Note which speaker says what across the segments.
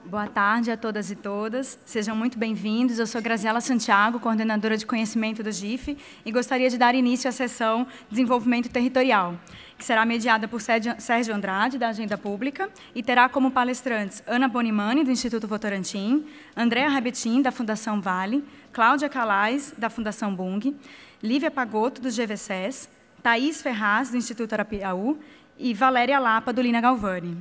Speaker 1: Boa tarde a todas e todas. Sejam muito bem-vindos. Eu sou Graziela Santiago, coordenadora de conhecimento do GIF, e gostaria de dar início à sessão Desenvolvimento Territorial, que será mediada por Sérgio Andrade, da Agenda Pública, e terá como palestrantes Ana Bonimani, do Instituto Votorantim, Andréa Rabetin, da Fundação Vale, Cláudia Calais, da Fundação Bung, Lívia Pagotto, do GVSES, Thaís Ferraz, do Instituto Arapiaú, e Valéria Lapa, do Lina Galvani.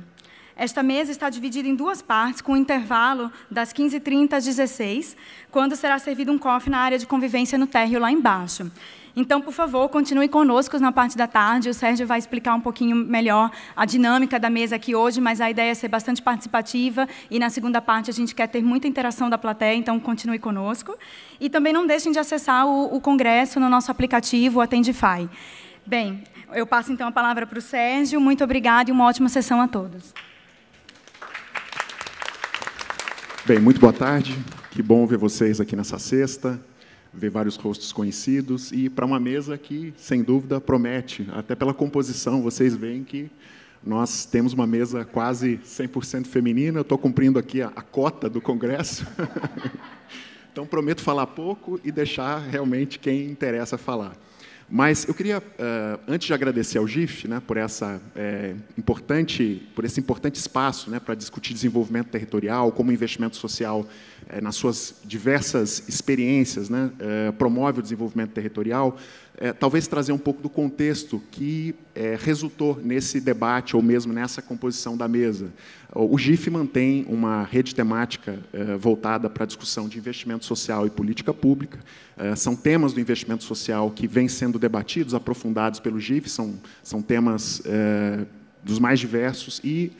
Speaker 1: Esta mesa está dividida em duas partes, com um intervalo das 15h30 às 16h, quando será servido um coffee na área de convivência no térreo, lá embaixo. Então, por favor, continue conosco na parte da tarde. O Sérgio vai explicar um pouquinho melhor a dinâmica da mesa aqui hoje, mas a ideia é ser bastante participativa, e na segunda parte a gente quer ter muita interação da plateia, então continue conosco. E também não deixem de acessar o congresso no nosso aplicativo, o Atendify. Bem, eu passo então a palavra para o Sérgio. Muito obrigada e uma ótima sessão a todos.
Speaker 2: Bem, muito boa tarde. Que bom ver vocês aqui nessa sexta, ver vários rostos conhecidos, e para uma mesa que, sem dúvida, promete. Até pela composição, vocês veem que nós temos uma mesa quase 100% feminina. Eu estou cumprindo aqui a cota do Congresso. Então, prometo falar pouco e deixar realmente quem interessa falar. Mas eu queria, antes de agradecer ao GIF, né, por esse importante espaço, né, para discutir desenvolvimento territorial, como o investimento social, nas suas diversas experiências, né, promove o desenvolvimento territorial, talvez trazer um pouco do contexto que resultou nesse debate, ou mesmo nessa composição da mesa. O GIF mantém uma rede temática voltada para a discussão de investimento social e política pública. São temas do investimento social que vêm sendo debatidos, aprofundados pelo GIF, são temas dos mais diversos, e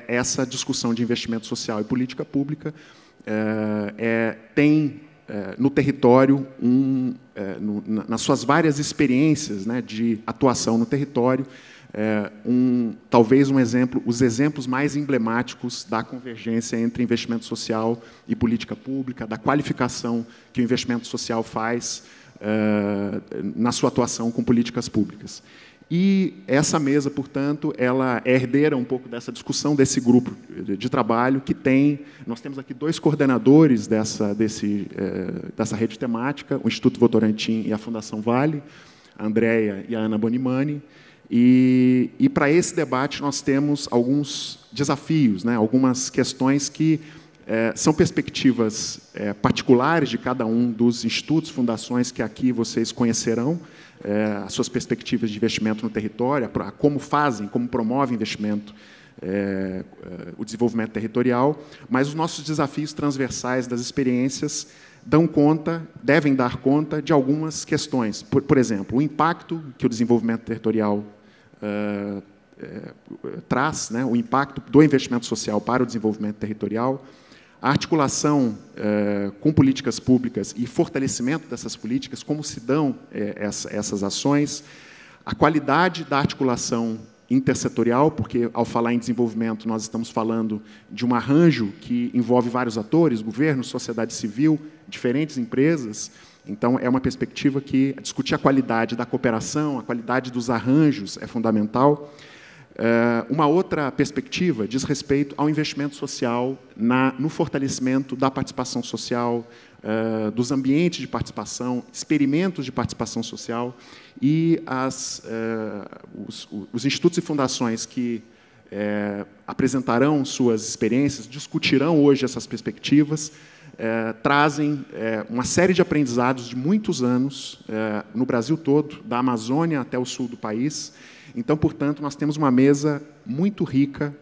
Speaker 2: essa discussão de investimento social e política pública tem no território, nas suas várias experiências, né, de atuação no território, talvez os exemplos mais emblemáticos da convergência entre investimento social e política pública, da qualificação que o investimento social faz na sua atuação com políticas públicas. E essa mesa, portanto, ela é herdeira um pouco dessa discussão, desse grupo de trabalho que tem. Nós temos aqui dois coordenadores dessa rede temática, o Instituto Votorantim e a Fundação Vale, a Andréa e a Ana Bonimani. E para esse debate nós temos alguns desafios, né, algumas questões que são perspectivas particulares de cada um dos institutos, fundações que aqui vocês conhecerão, as suas perspectivas de investimento no território, como promovem investimento, o desenvolvimento territorial, mas os nossos desafios transversais das experiências devem dar conta de algumas questões. Por exemplo, o impacto que o desenvolvimento territorial traz, né, o impacto do investimento social para o desenvolvimento territorial, a articulação com políticas públicas e fortalecimento dessas políticas, como se dão essas ações, a qualidade da articulação intersetorial, porque, ao falar em desenvolvimento, nós estamos falando de um arranjo que envolve vários atores, governo, sociedade civil, diferentes empresas. Então, é uma perspectiva que discutir a qualidade da cooperação, a qualidade dos arranjos é fundamental. Uma outra perspectiva diz respeito ao investimento social no fortalecimento da participação social, dos ambientes de participação, experimentos de participação social, e os institutos e fundações que apresentarão suas experiências, discutirão hoje essas perspectivas, trazem uma série de aprendizados de muitos anos, no Brasil todo, da Amazônia até o sul do país. Então, portanto, nós temos uma mesa muito rica,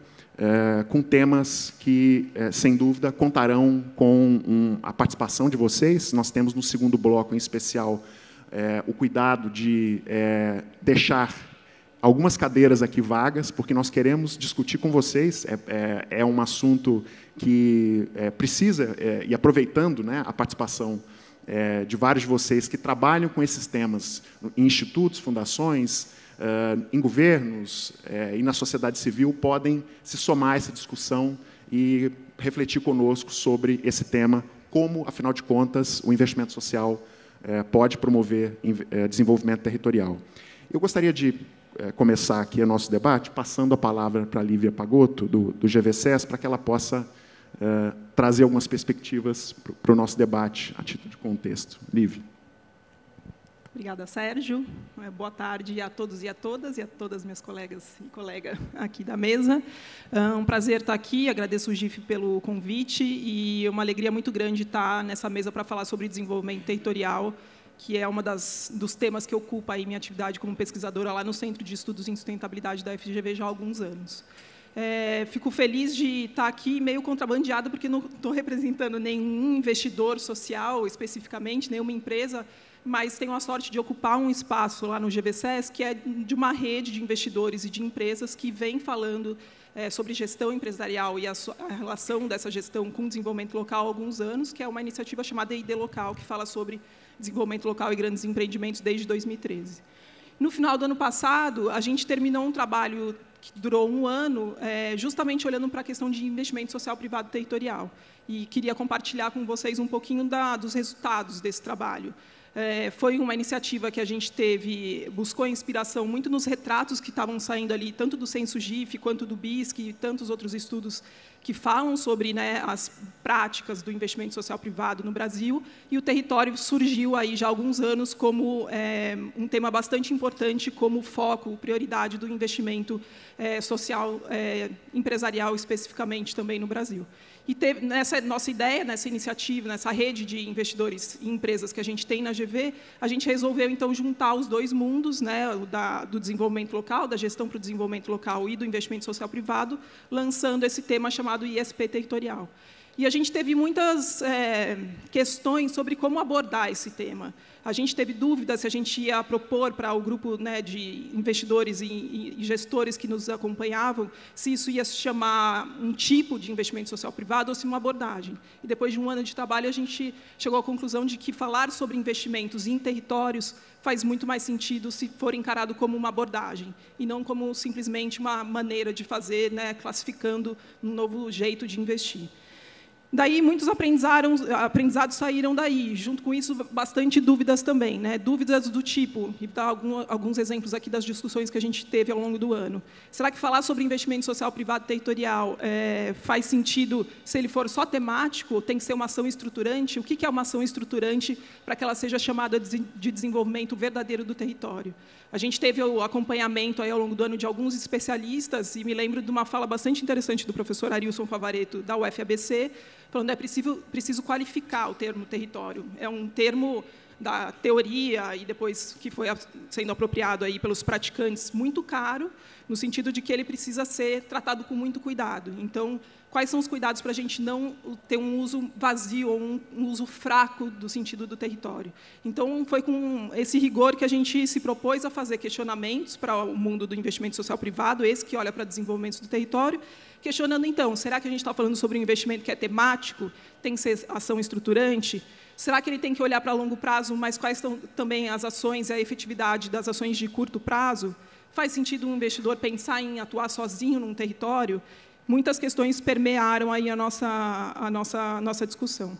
Speaker 2: com temas que, sem dúvida, contarão com a participação de vocês. Nós temos, no segundo bloco, em especial, o cuidado de deixar algumas cadeiras aqui vagas, porque nós queremos discutir com vocês. É um assunto que precisa, e aproveitando, né, a participação de vários de vocês que trabalham com esses temas em institutos, fundações, em governos e na sociedade civil, podem se somar a essa discussão e refletir conosco sobre esse tema, como, afinal de contas, o investimento social pode promover desenvolvimento territorial. Eu gostaria de começar aqui o nosso debate passando a palavra para a Lívia Pagotto, do GVSES, para que ela possa trazer algumas perspectivas para o nosso debate, a título de contexto. Lívia.
Speaker 3: Obrigada, Sérgio. Boa tarde a todos e a todas minhas colegas e colega aqui da mesa. Um prazer estar aqui, agradeço o GIF pelo convite e é uma alegria muito grande estar nessa mesa para falar sobre desenvolvimento territorial, que é uma dos temas que ocupa aí minha atividade como pesquisadora lá no Centro de Estudos em Sustentabilidade da FGV já há alguns anos. Fico feliz de estar aqui meio contrabandeada, porque não estou representando nenhum investidor social, especificamente, nenhuma empresa, mas tenho a sorte de ocupar um espaço lá no GVSES, que é de uma rede de investidores e de empresas que vem falando sobre gestão empresarial e a relação dessa gestão com o desenvolvimento local há alguns anos, que é uma iniciativa chamada ID Local, que fala sobre desenvolvimento local e grandes empreendimentos desde 2013. No final do ano passado, a gente terminou um trabalho que durou um ano, justamente olhando para a questão de investimento social privado territorial. E queria compartilhar com vocês um pouquinho dos resultados desse trabalho. Foi uma iniciativa que a gente buscou inspiração muito nos retratos que estavam saindo ali, tanto do Censo GIF, quanto do BISC, e tantos outros estudos que falam sobre, né, as práticas do investimento social privado no Brasil, e o território surgiu aí já há alguns anos como um tema bastante importante, como foco, prioridade do investimento social empresarial, especificamente também no Brasil. E nessa nossa ideia, nessa iniciativa, nessa rede de investidores e empresas que a gente tem na GV, a gente resolveu, então, juntar os dois mundos, né, do desenvolvimento local, da gestão para o desenvolvimento local e do investimento social privado, lançando esse tema chamado ISP territorial. E a gente teve muitas questões sobre como abordar esse tema. A gente teve dúvidas se a gente ia propor para o grupo, né, de investidores e gestores que nos acompanhavam, se isso ia se chamar um tipo de investimento social privado ou se uma abordagem. E depois de um ano de trabalho, a gente chegou à conclusão de que falar sobre investimentos em territórios faz muito mais sentido se for encarado como uma abordagem, e não como simplesmente uma maneira de fazer, né, classificando um novo jeito de investir. Daí, muitos aprendizados saíram daí. Junto com isso, bastante dúvidas também, né? Dúvidas do tipo, e dar alguns exemplos aqui das discussões que a gente teve ao longo do ano. Será que falar sobre investimento social privado territorial faz sentido se ele for só temático? Tem que ser uma ação estruturante? O que é uma ação estruturante para que ela seja chamada de desenvolvimento verdadeiro do território? A gente teve o acompanhamento aí ao longo do ano de alguns especialistas, e me lembro de uma fala bastante interessante do professor Arilson Favaretto, da UFABC, falando que é preciso qualificar o termo território. É um termo da teoria e depois que foi sendo apropriado aí pelos praticantes muito caro, no sentido de que ele precisa ser tratado com muito cuidado. Então, quais são os cuidados para a gente não ter um uso vazio ou um uso fraco do sentido do território? Então, foi com esse rigor que a gente se propôs a fazer questionamentos para o mundo do investimento social privado, esse que olha para desenvolvimento do território, questionando, então, será que a gente está falando sobre um investimento que é temático, tem que ser ação estruturante? Será que ele tem que olhar para longo prazo, mas quais são também as ações e a efetividade das ações de curto prazo? Faz sentido um investidor pensar em atuar sozinho num território? Muitas questões permearam aí a nossa discussão.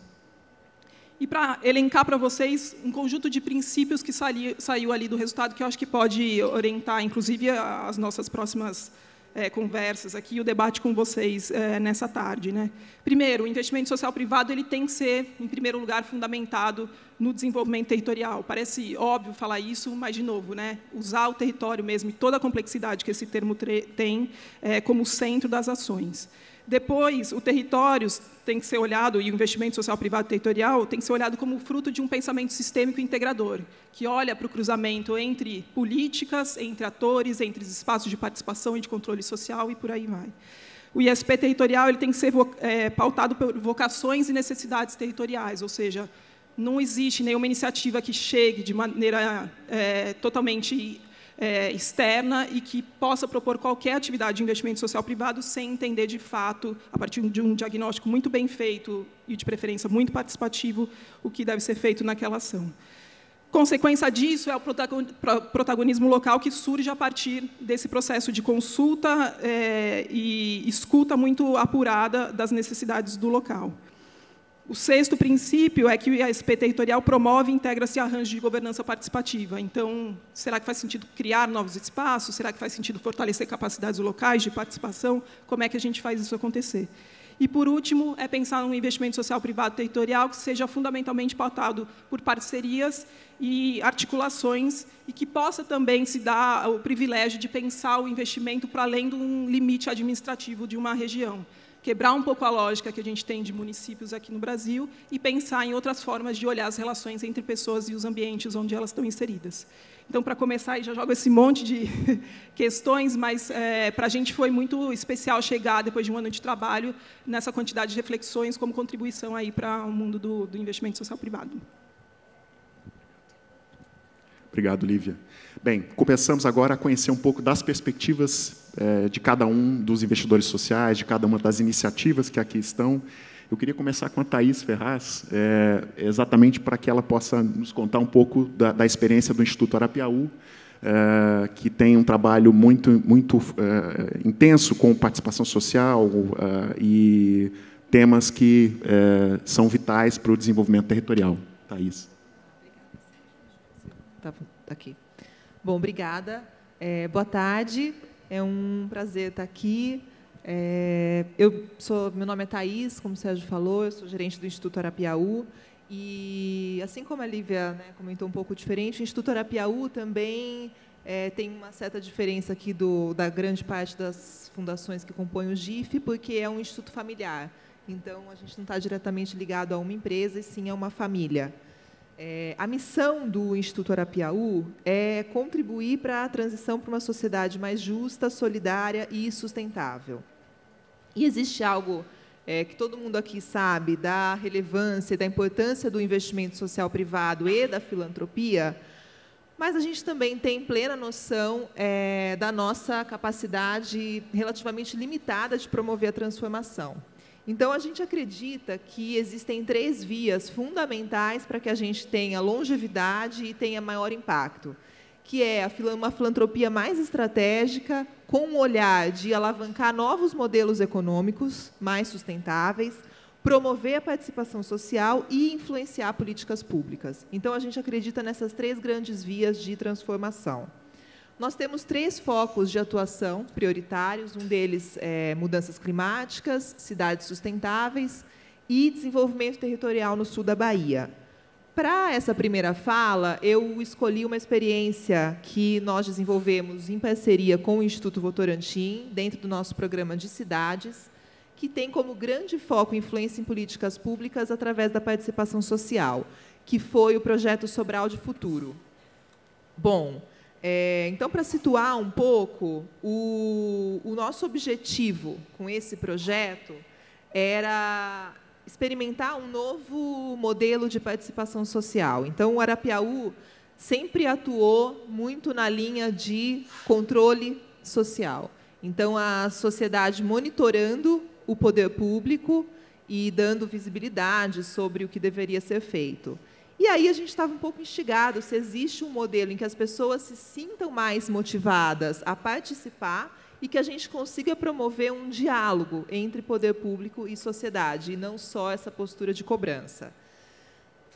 Speaker 3: E para elencar para vocês um conjunto de princípios que saiu ali do resultado, que eu acho que pode orientar, inclusive, as nossas próximas conversas aqui, o debate com vocês nessa tarde, né? Primeiro, o investimento social privado ele tem que ser, em primeiro lugar, fundamentado no desenvolvimento territorial. Parece óbvio falar isso, mas, de novo, né, usar o território mesmo e toda a complexidade que esse termo tem como centro das ações. Depois, o território tem que ser olhado, e o investimento social privado territorial tem que ser olhado como fruto de um pensamento sistêmico integrador, que olha para o cruzamento entre políticas, entre atores, entre os espaços de participação e de controle social, e por aí vai. O ISP territorial ele tem que ser pautado por vocações e necessidades territoriais, ou seja, não existe nenhuma iniciativa que chegue de maneira totalmente externa e que possa propor qualquer atividade de investimento social privado sem entender, de fato, a partir de um diagnóstico muito bem feito e, de preferência, muito participativo, o que deve ser feito naquela ação. Consequência disso é o protagonismo local que surge a partir desse processo de consulta e escuta muito apurada das necessidades do local. O sexto princípio é que o ISP territorial promove e integra-se a arranjos de governança participativa. Então, será que faz sentido criar novos espaços? Será que faz sentido fortalecer capacidades locais de participação? Como é que a gente faz isso acontecer? E, por último, é pensar num investimento social privado territorial que seja fundamentalmente pautado por parcerias e articulações e que possa também se dar o privilégio de pensar o investimento para além de um limite administrativo de uma região. Quebrar um pouco a lógica que a gente tem de municípios aqui no Brasil e pensar em outras formas de olhar as relações entre pessoas e os ambientes onde elas estão inseridas. Então, para começar, já jogo esse monte de questões, mas para a gente foi muito especial chegar, depois de um ano de trabalho, nessa quantidade de reflexões como contribuição aí para o mundo do investimento social privado.
Speaker 2: Obrigado, Lívia. Bem, começamos agora a conhecer um pouco das perspectivas de cada um dos investidores sociais, de cada uma das iniciativas que aqui estão. Eu queria começar com a Thaís Ferraz, exatamente para que ela possa nos contar um pouco da experiência do Instituto Arapiaú, que tem um trabalho muito intenso com participação social e temas que são vitais para o desenvolvimento territorial. Thaís.
Speaker 4: Tá aqui. Bom, obrigada. Boa tarde. É um prazer estar aqui. Meu nome é Thaís, como o Sérgio falou, eu sou gerente do Instituto Arapiaú. E, assim como a Lívia, né, comentou um pouco diferente, o Instituto Arapiaú também tem uma certa diferença aqui da grande parte das fundações que compõem o GIF, porque é um instituto familiar. Então, a gente não está diretamente ligado a uma empresa, e sim a uma família. A missão do Instituto Arapiaú é contribuir para a transição para uma sociedade mais justa, solidária e sustentável. E existe algo que todo mundo aqui sabe da relevância e da importância do investimento social privado e da filantropia, mas a gente também tem plena noção da nossa capacidade relativamente limitada de promover a transformação. Então, a gente acredita que existem 3 vias fundamentais para que a gente tenha longevidade e tenha maior impacto, que é uma filantropia mais estratégica, com um olhar de alavancar novos modelos econômicos mais sustentáveis, promover a participação social e influenciar políticas públicas. Então, a gente acredita nessas 3 grandes vias de transformação. Nós temos 3 focos de atuação prioritários, um deles é mudanças climáticas, cidades sustentáveis e desenvolvimento territorial no sul da Bahia. Para essa primeira fala, eu escolhi uma experiência que nós desenvolvemos em parceria com o Instituto Votorantim, dentro do nosso programa de cidades, que tem como grande foco influência em políticas públicas através da participação social, que foi o projeto Sobral de Futuro. Bom, então, para situar um pouco, o nosso objetivo com esse projeto era experimentar um novo modelo de participação social. Então, o Arapiaú sempre atuou muito na linha de controle social. Então, a sociedade monitorando o poder público e dando visibilidade sobre o que deveria ser feito. E aí a gente estava um pouco instigado se existe um modelo em que as pessoas se sintam mais motivadas a participar e que a gente consiga promover um diálogo entre poder público e sociedade, e não só essa postura de cobrança.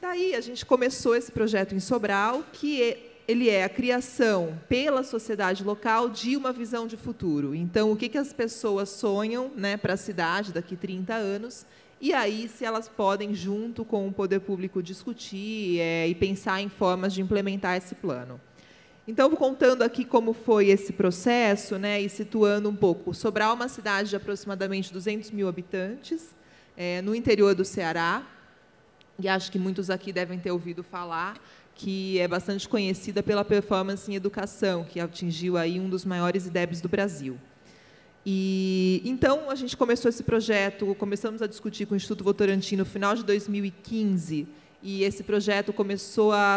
Speaker 4: Daí a gente começou esse projeto em Sobral, que ele é a criação pela sociedade local de uma visão de futuro. Então, o que as pessoas sonham, né, para a cidade daqui a 30 anos, e aí, se elas podem, junto com o poder público, discutir e pensar em formas de implementar esse plano. Então, vou contando aqui como foi esse processo, né, e situando um pouco. Sobral é uma cidade de aproximadamente 200 mil habitantes, no interior do Ceará, e acho que muitos aqui devem ter ouvido falar, que é bastante conhecida pela performance em educação, que atingiu aí um dos maiores IDEBs do Brasil. E então a gente começou esse projeto, começamos a discutir com o Instituto Votorantim no final de 2015, e esse projeto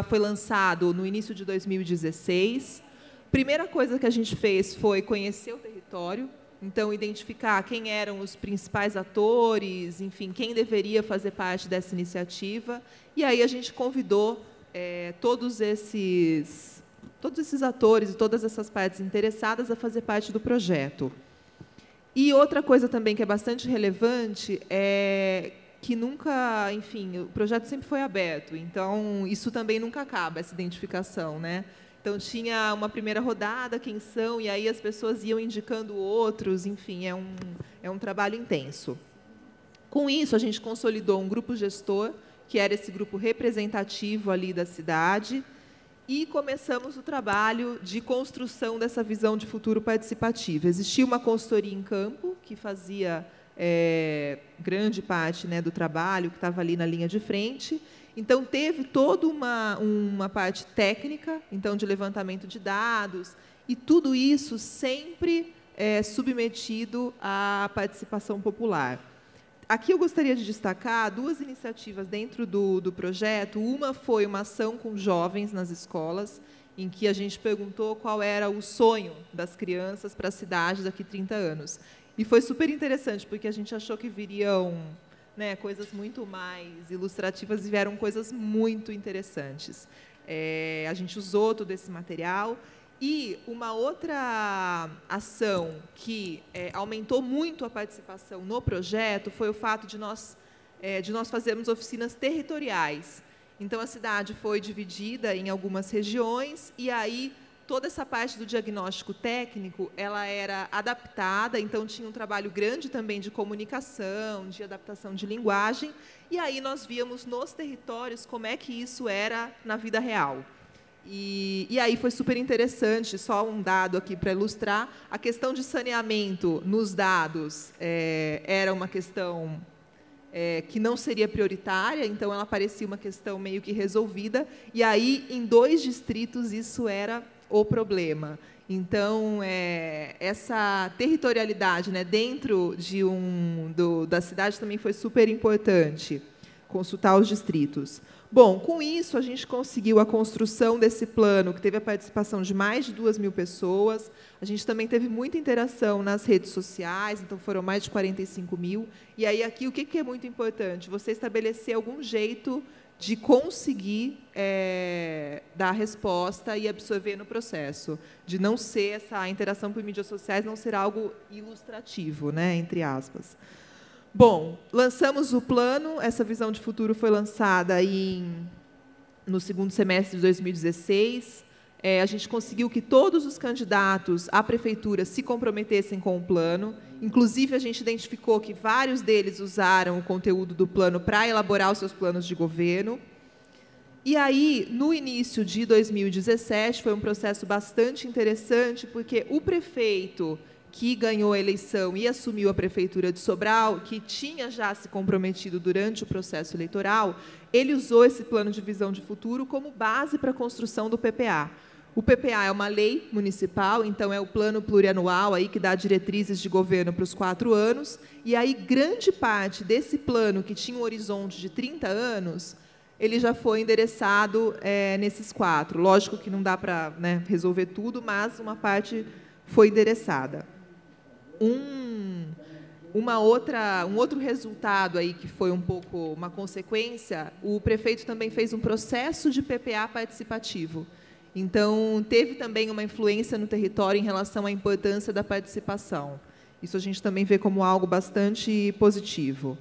Speaker 4: foi lançado no início de 2016. Primeira coisa que a gente fez foi conhecer o território, então identificar quem eram os principais atores, enfim, quem deveria fazer parte dessa iniciativa, e aí a gente convidou todos esses atores e todas essas partes interessadas a fazer parte do projeto. E outra coisa também que é bastante relevante é que nunca, enfim, o projeto sempre foi aberto, então isso também nunca acaba, essa identificação, né? Então tinha uma primeira rodada, quem são, e aí as pessoas iam indicando outros, enfim, é um trabalho intenso. Com isso, a gente consolidou um grupo gestor, que era esse grupo representativo ali da cidade, e começamos o trabalho de construção dessa visão de futuro participativo. Existia uma consultoria em campo, que fazia grande parte, né, do trabalho, que estava ali na linha de frente. Então, teve toda uma parte técnica, então, de levantamento de dados, e tudo isso sempre submetido à participação popular. Aqui eu gostaria de destacar 2 iniciativas dentro do projeto. Uma foi uma ação com jovens nas escolas, em que a gente perguntou qual era o sonho das crianças para a cidade daqui a 30 anos. E foi super interessante, porque a gente achou que viriam, né, coisas muito mais ilustrativas, e vieram coisas muito interessantes. A gente usou todo esse material. E uma outra ação que aumentou muito a participação no projeto foi o fato de nós fazermos oficinas territoriais. Então, a cidade foi dividida em algumas regiões, e aí toda essa parte do diagnóstico técnico ela era adaptada, então tinha um trabalho grande também de comunicação, de adaptação de linguagem, e aí nós víamos nos territórios como é que isso era na vida real. E aí foi super interessante, só um dado aqui para ilustrar, a questão de saneamento nos dados era uma questão que não seria prioritária, então ela parecia uma questão meio que resolvida, e aí em 2 distritos isso era o problema. Então, essa territorialidade, né, dentro da cidade também foi super importante, consultar os distritos. Bom, com isso, a gente conseguiu a construção desse plano, que teve a participação de mais de 2.000 pessoas. A gente também teve muita interação nas redes sociais, então foram mais de 45.000. E aí, aqui, o que é muito importante? Você estabelecer algum jeito de conseguir dar resposta e absorver no processo, de não ser essa interação por mídias sociais, não ser algo ilustrativo, né, entre aspas. Bom, lançamos o plano, essa visão de futuro foi lançada no 2º semestre de 2016. A gente conseguiu que todos os candidatos à prefeitura se comprometessem com o plano. Inclusive, a gente identificou que vários deles usaram o conteúdo do plano para elaborar os seus planos de governo. E aí, no início de 2017, foi um processo bastante interessante, porque o prefeito que ganhou a eleição e assumiu a prefeitura de Sobral, que tinha já se comprometido durante o processo eleitoral, ele usou esse plano de visão de futuro como base para a construção do PPA. O PPA é uma lei municipal, então é o plano plurianual aí que dá diretrizes de governo para os 4 anos, e aí grande parte desse plano, que tinha um horizonte de 30 anos, ele já foi endereçado nesses 4. Lógico que não dá para, né, resolver tudo, mas uma parte foi endereçada. Um outro resultado aí que foi um pouco uma consequência, o prefeito também fez um processo de PPA participativo. Então, teve também uma influência no território em relação à importância da participação. Isso a gente também vê como algo bastante positivo.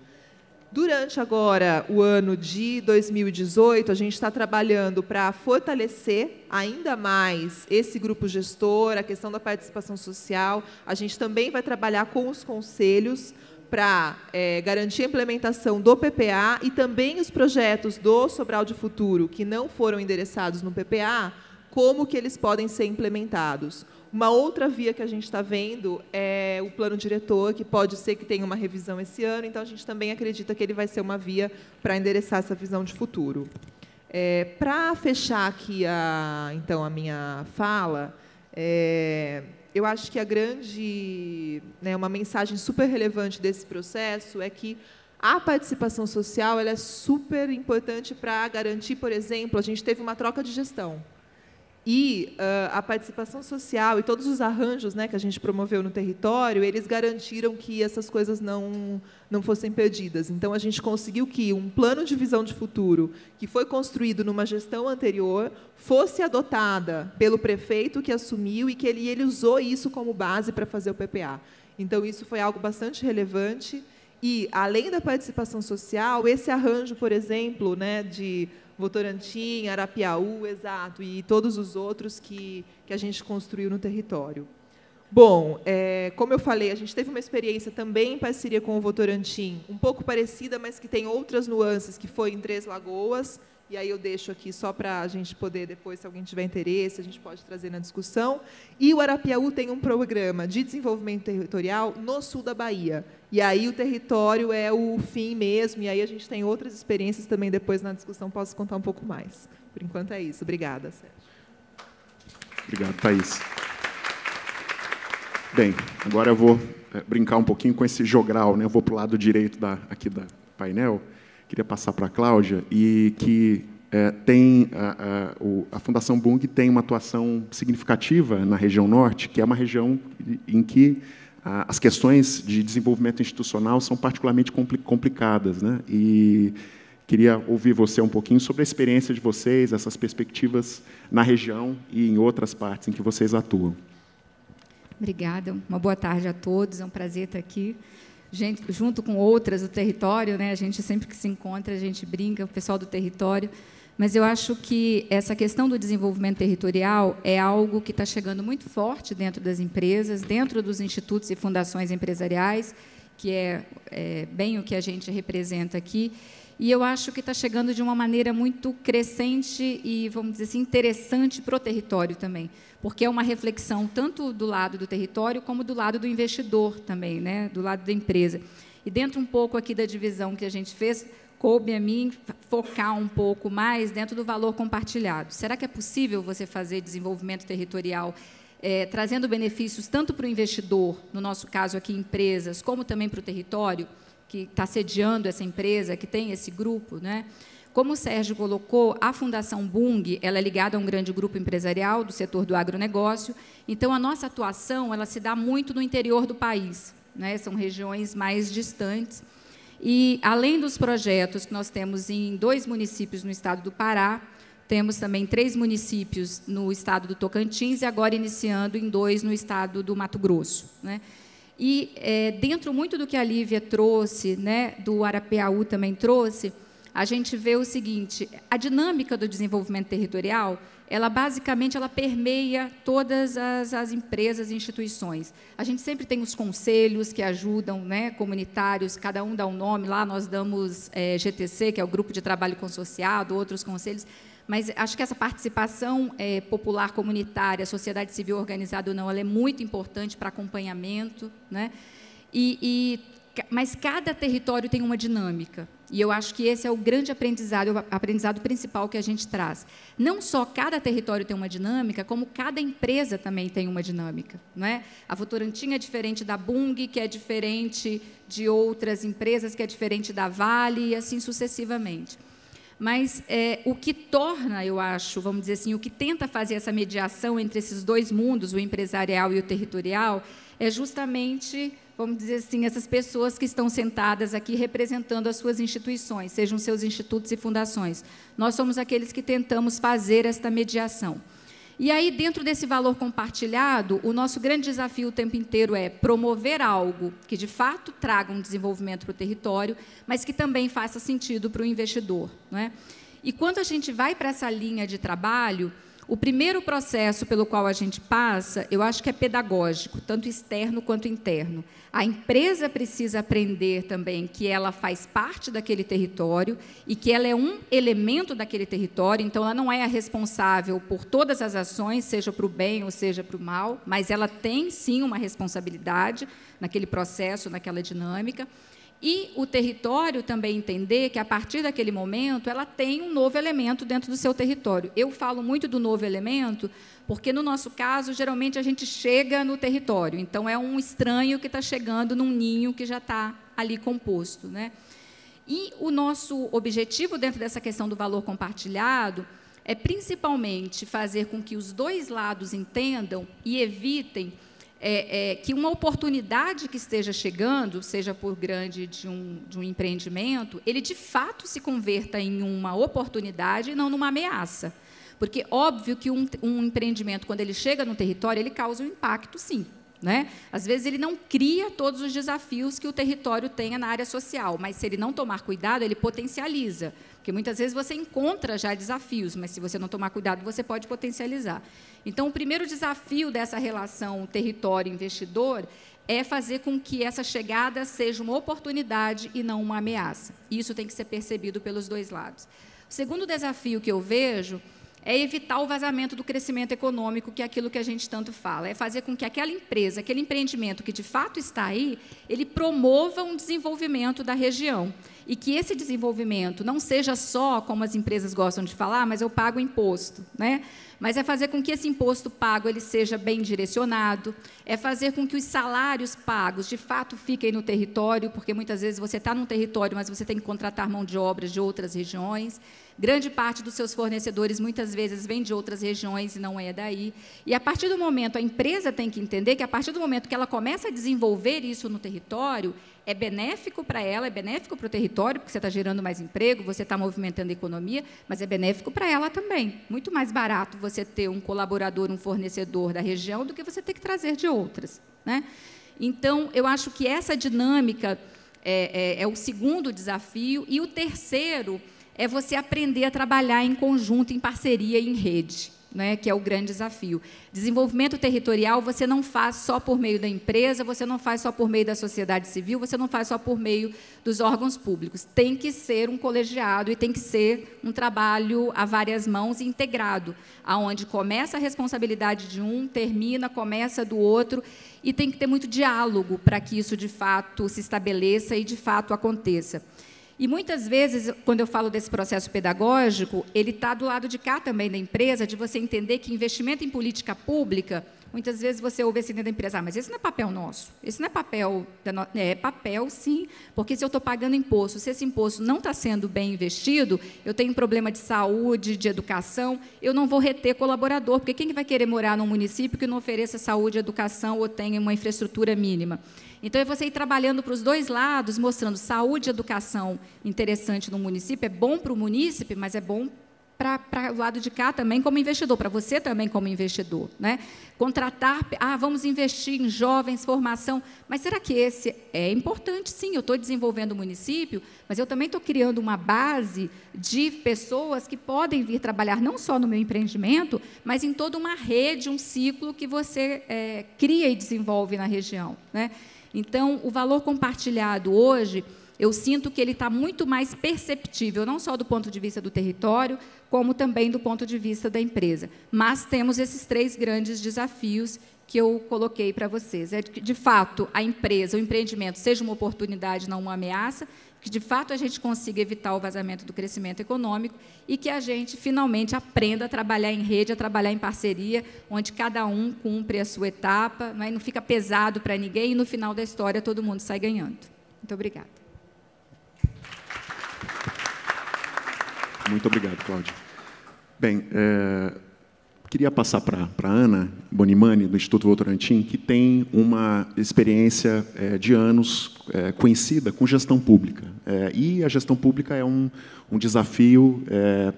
Speaker 4: Durante agora o ano de 2018, a gente está trabalhando para fortalecer ainda mais esse grupo gestor, a questão da participação social. A gente também vai trabalhar com os conselhos para garantir a implementação do PPA e também os projetos do Sobral de Futuro, que não foram endereçados no PPA, como que eles podem ser implementados. Uma outra via que a gente está vendo é o plano diretor, que pode ser que tenha uma revisão esse ano, então a gente também acredita que ele vai ser uma via para endereçar essa visão de futuro. Para fechar aqui então, a minha fala, eu acho que uma mensagem super relevante desse processo é que a participação social ela é super importante para garantir, por exemplo, a gente teve uma troca de gestão. E a participação social e todos os arranjos, né, que a gente promoveu no território, eles garantiram que essas coisas não fossem perdidas. Então, a gente conseguiu que um plano de visão de futuro, que foi construído numa gestão anterior, fosse adotada pelo prefeito que assumiu e que ele usou isso como base para fazer o PPA. Então, isso foi algo bastante relevante. E, além da participação social, esse arranjo, por exemplo, né, de Votorantim, Arapiaú, exato, e todos os outros que a gente construiu no território. Bom, como eu falei, a gente teve uma experiência também em parceria com o Votorantim, um pouco parecida, mas que tem outras nuances, que foi em Três Lagoas, e aí eu deixo aqui só para a gente poder, depois, se alguém tiver interesse, a gente pode trazer na discussão. E o Arapiaú tem um programa de desenvolvimento territorial no sul da Bahia. E aí o território é o fim mesmo, e aí a gente tem outras experiências também, depois na discussão posso contar um pouco mais. Por enquanto é isso. Obrigada, Sérgio.
Speaker 2: Obrigado, Thaís. Bem, agora eu vou brincar um pouquinho com esse jogral, né? Eu vou para o lado direito aqui da painel. Queria passar para a Cláudia, e que a Fundação Bung tem uma atuação significativa na região norte, que é uma região em que as questões de desenvolvimento institucional são particularmente complicadas, né? E queria ouvir você um pouquinho sobre a experiência de vocês, essas perspectivas na região e em outras partes em que vocês atuam.
Speaker 5: Obrigada. Uma boa tarde a todos. É um prazer estar aqui. Junto com outras do território, né? A gente sempre que se encontra, a gente brinca, o pessoal do território. Mas eu acho que essa questão do desenvolvimento territorial é algo que está chegando muito forte dentro das empresas, dentro dos institutos e fundações empresariais, que é bem o que a gente representa aqui. E eu acho que está chegando de uma maneira muito crescente e, vamos dizer assim, interessante para o território também, porque é uma reflexão tanto do lado do território como do lado do investidor também, né, do lado da empresa. E dentro um pouco aqui da divisão que a gente fez, coube a mim focar um pouco mais dentro do valor compartilhado. Será que é possível você fazer desenvolvimento territorial trazendo benefícios tanto para o investidor, no nosso caso aqui empresas, como também para o território, que está sediando essa empresa, que tem esse grupo, né? Como o Sérgio colocou, a Fundação Bung, ela é ligada a um grande grupo empresarial do setor do agronegócio, então a nossa atuação ela se dá muito no interior do país, né? São regiões mais distantes. E, além dos projetos que nós temos em 2 municípios no estado do Pará, temos também 3 municípios no estado do Tocantins e agora iniciando em 2 no estado do Mato Grosso, né? E, dentro muito do que a Lívia trouxe, né, do Arapiaú também trouxe, a gente vê o seguinte, a dinâmica do desenvolvimento territorial, ela basicamente ela permeia todas as empresas e instituições. A gente sempre tem os conselhos que ajudam, né, comunitários, cada um dá um nome, lá nós damos GTC, que é o Grupo de Trabalho Consorciado, outros conselhos, mas acho que essa participação popular comunitária, sociedade civil organizada ou não, ela é muito importante para acompanhamento, né? Mas cada território tem uma dinâmica, e eu acho que esse é o grande aprendizado, o aprendizado principal que a gente traz. Não só cada território tem uma dinâmica, como cada empresa também tem uma dinâmica, não é? A Votorantim é diferente da Bung, que é diferente de outras empresas, que é diferente da Vale, e assim sucessivamente. Mas o que torna, eu acho, vamos dizer assim, o que tenta fazer essa mediação entre esses 2 mundos, o empresarial e o territorial, é justamente, vamos dizer assim, essas pessoas que estão sentadas aqui representando as suas instituições, sejam seus institutos e fundações. Nós somos aqueles que tentamos fazer esta mediação. E aí, dentro desse valor compartilhado, o nosso grande desafio o tempo inteiro é promover algo que, de fato, traga um desenvolvimento para o território, mas que também faça sentido para o investidor, não é? E quando a gente vai para essa linha de trabalho, o primeiro processo pelo qual a gente passa, eu acho que é pedagógico, tanto externo quanto interno. A empresa precisa aprender também que ela faz parte daquele território e que ela é um elemento daquele território, então ela não é a responsável por todas as ações, seja para o bem ou seja para o mal, mas ela tem, sim, uma responsabilidade naquele processo, naquela dinâmica. E o território também entender que, a partir daquele momento, ela tem um novo elemento dentro do seu território. Eu falo muito do novo elemento porque, no nosso caso, geralmente a gente chega no território. Então, é um estranho que está chegando num ninho que já está ali composto, né? E o nosso objetivo dentro dessa questão do valor compartilhado é, principalmente, fazer com que os 2 lados entendam e evitem que uma oportunidade que esteja chegando, seja por grande de um empreendimento, ele, de fato, se converta em uma oportunidade e não numa ameaça. Porque, óbvio que um empreendimento, quando ele chega no território, ele causa um impacto, sim, né? Às vezes, ele não cria todos os desafios que o território tenha na área social, mas, se ele não tomar cuidado, ele potencializa. Porque, muitas vezes, você encontra já desafios, mas, se você não tomar cuidado, você pode potencializar. Então, o primeiro desafio dessa relação território-investidor é fazer com que essa chegada seja uma oportunidade e não uma ameaça. Isso tem que ser percebido pelos dois lados. O segundo desafio que eu vejo é evitar o vazamento do crescimento econômico, que é aquilo que a gente tanto fala, é fazer com que aquela empresa, aquele empreendimento que de fato está aí, ele promova um desenvolvimento da região. E que esse desenvolvimento não seja só, como as empresas gostam de falar, mas eu pago imposto, né? Mas é fazer com que esse imposto pago ele seja bem direcionado, é fazer com que os salários pagos, de fato, fiquem no território, porque muitas vezes você está num território, mas você tem que contratar mão de obra de outras regiões. Grande parte dos seus fornecedores, muitas vezes, vem de outras regiões e não é daí. E, a partir do momento, a empresa tem que entender que, a partir do momento que ela começa a desenvolver isso no território, é benéfico para ela, é benéfico para o território, porque você está gerando mais emprego, você está movimentando a economia, mas é benéfico para ela também. Muito mais barato você ter um colaborador, um fornecedor da região, do que você ter que trazer de outras, né? Então, eu acho que essa dinâmica é o segundo desafio. E o terceiro é você aprender a trabalhar em conjunto, em parceria e em rede, né, que é o grande desafio. Desenvolvimento territorial você não faz só por meio da empresa, você não faz só por meio da sociedade civil, você não faz só por meio dos órgãos públicos. Tem que ser um colegiado e tem que ser um trabalho a várias mãos e integrado, aonde começa a responsabilidade de um, termina, começa do outro, e tem que ter muito diálogo para que isso, de fato, se estabeleça e, de fato, aconteça. E, muitas vezes, quando eu falo desse processo pedagógico, ele está do lado de cá também da empresa, de você entender que investimento em política pública, muitas vezes você ouve assim dentro da empresa, mas esse não é papel nosso, esse não é papel... É papel, sim, porque se eu estou pagando imposto, se esse imposto não está sendo bem investido, eu tenho um problema de saúde, de educação, eu não vou reter colaborador, porque quem vai querer morar num município que não ofereça saúde, educação ou tenha uma infraestrutura mínima? Então, é você ir trabalhando para os dois lados, mostrando saúde e educação interessante no município, é bom para o munícipe, mas é bom para o lado de cá também como investidor, para você também como investidor, né? Contratar, vamos investir em jovens, formação, mas será que esse é importante? Sim, eu estou desenvolvendo o município, mas eu também estou criando uma base de pessoas que podem vir trabalhar não só no meu empreendimento, mas em toda uma rede, um ciclo que você cria e desenvolve na região, né? Então, o valor compartilhado hoje, eu sinto que ele está muito mais perceptível, não só do ponto de vista do território, como também do ponto de vista da empresa. Mas temos esses três grandes desafios que eu coloquei para vocês. É que, de fato, a empresa, o empreendimento, seja uma oportunidade, não uma ameaça, que, de fato, a gente consiga evitar o vazamento do crescimento econômico e que a gente, finalmente, aprenda a trabalhar em rede, a trabalhar em parceria, onde cada um cumpre a sua etapa, mas não fica pesado para ninguém e, no final da história, todo mundo sai ganhando. Muito obrigada.
Speaker 2: Muito obrigado, Cláudia. Bem, queria passar para a Ana Bonimani, do Instituto Votorantim, que tem uma experiência de anos conhecida com gestão pública. E a gestão pública é um desafio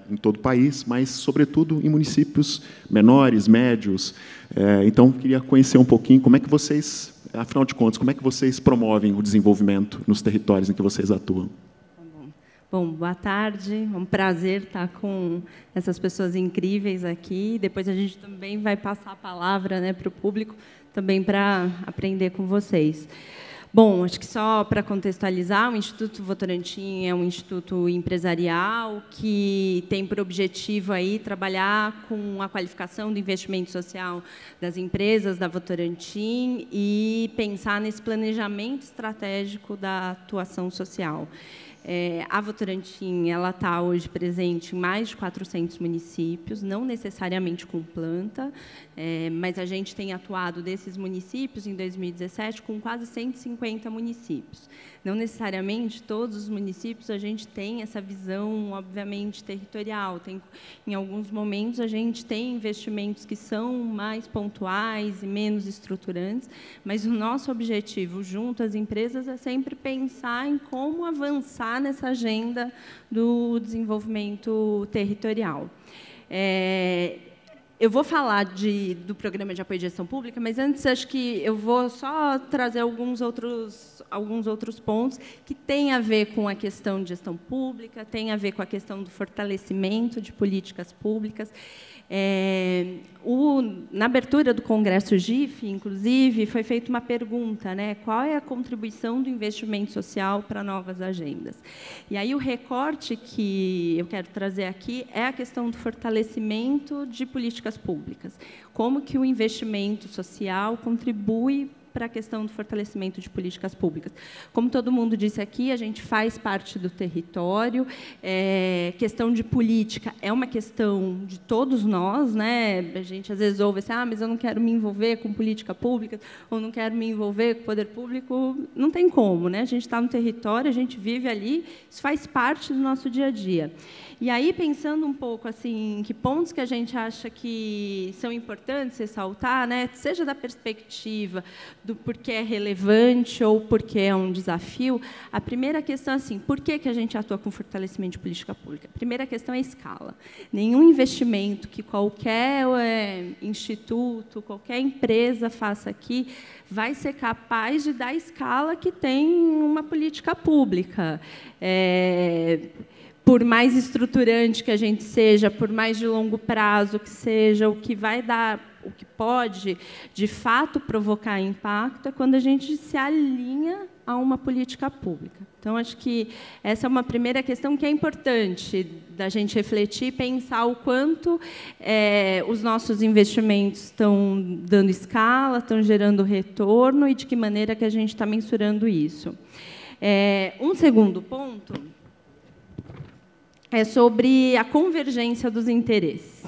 Speaker 2: em todo o país, mas, sobretudo, em municípios menores, médios. Então, queria conhecer um pouquinho como é que vocês, afinal de contas, como é que vocês promovem o desenvolvimento nos territórios em que vocês atuam.
Speaker 6: Bom, boa tarde. É um prazer estar com essas pessoas incríveis aqui. Depois a gente também vai passar a palavra, né, para o público, também para aprender com vocês. Bom, acho que só para contextualizar, o Instituto Votorantim é um instituto empresarial que tem por objetivo aí trabalhar com a qualificação do investimento social das empresas da Votorantim e pensar nesse planejamento estratégico da atuação social. A Votorantim está hoje presente em mais de 400 municípios, não necessariamente com planta, mas a gente tem atuado desses municípios, em 2017, com quase 150 municípios. Não necessariamente todos os municípios a gente tem essa visão, obviamente, territorial. Em alguns momentos, a gente tem investimentos que são mais pontuais e menos estruturantes, mas o nosso objetivo, junto às empresas, é sempre pensar em como avançar nessa agenda do desenvolvimento territorial. Eu vou falar do Programa de Apoio à Gestão Pública, mas antes acho que eu vou só trazer alguns outros pontos que têm a ver com a questão de gestão pública, têm a ver com a questão do fortalecimento de políticas públicas. Na abertura do Congresso GIF, inclusive, foi feita uma pergunta, né? Qual é a contribuição do investimento social para novas agendas? E aí o recorte que eu quero trazer aqui é a questão do fortalecimento de políticas públicas. Como que o investimento social contribui para a questão do fortalecimento de políticas públicas. Como todo mundo disse aqui, a gente faz parte do território, questão de política é uma questão de todos nós, né? A gente às vezes ouve assim, mas eu não quero me envolver com política pública, ou não quero me envolver com o poder público, não tem como, né? A gente está no território, a gente vive ali, isso faz parte do nosso dia a dia. E aí, pensando um pouco assim, que pontos que a gente acha que são importantes ressaltar, né? Seja da perspectiva do porquê é relevante ou porquê é um desafio, a primeira questão é assim, por que a gente atua com fortalecimento de política pública? A primeira questão é a escala. Nenhum investimento que qualquer instituto, qualquer empresa faça aqui vai ser capaz de dar a escala que tem uma política pública. Por mais estruturante que a gente seja, por mais de longo prazo que seja, o que pode, de fato, provocar impacto é quando a gente se alinha a uma política pública. Então, acho que essa é uma primeira questão que é importante da gente refletir e pensar o quanto os nossos investimentos estão dando escala, estão gerando retorno e de que maneira que a gente está mensurando isso. Um segundo ponto é sobre a convergência dos interesses,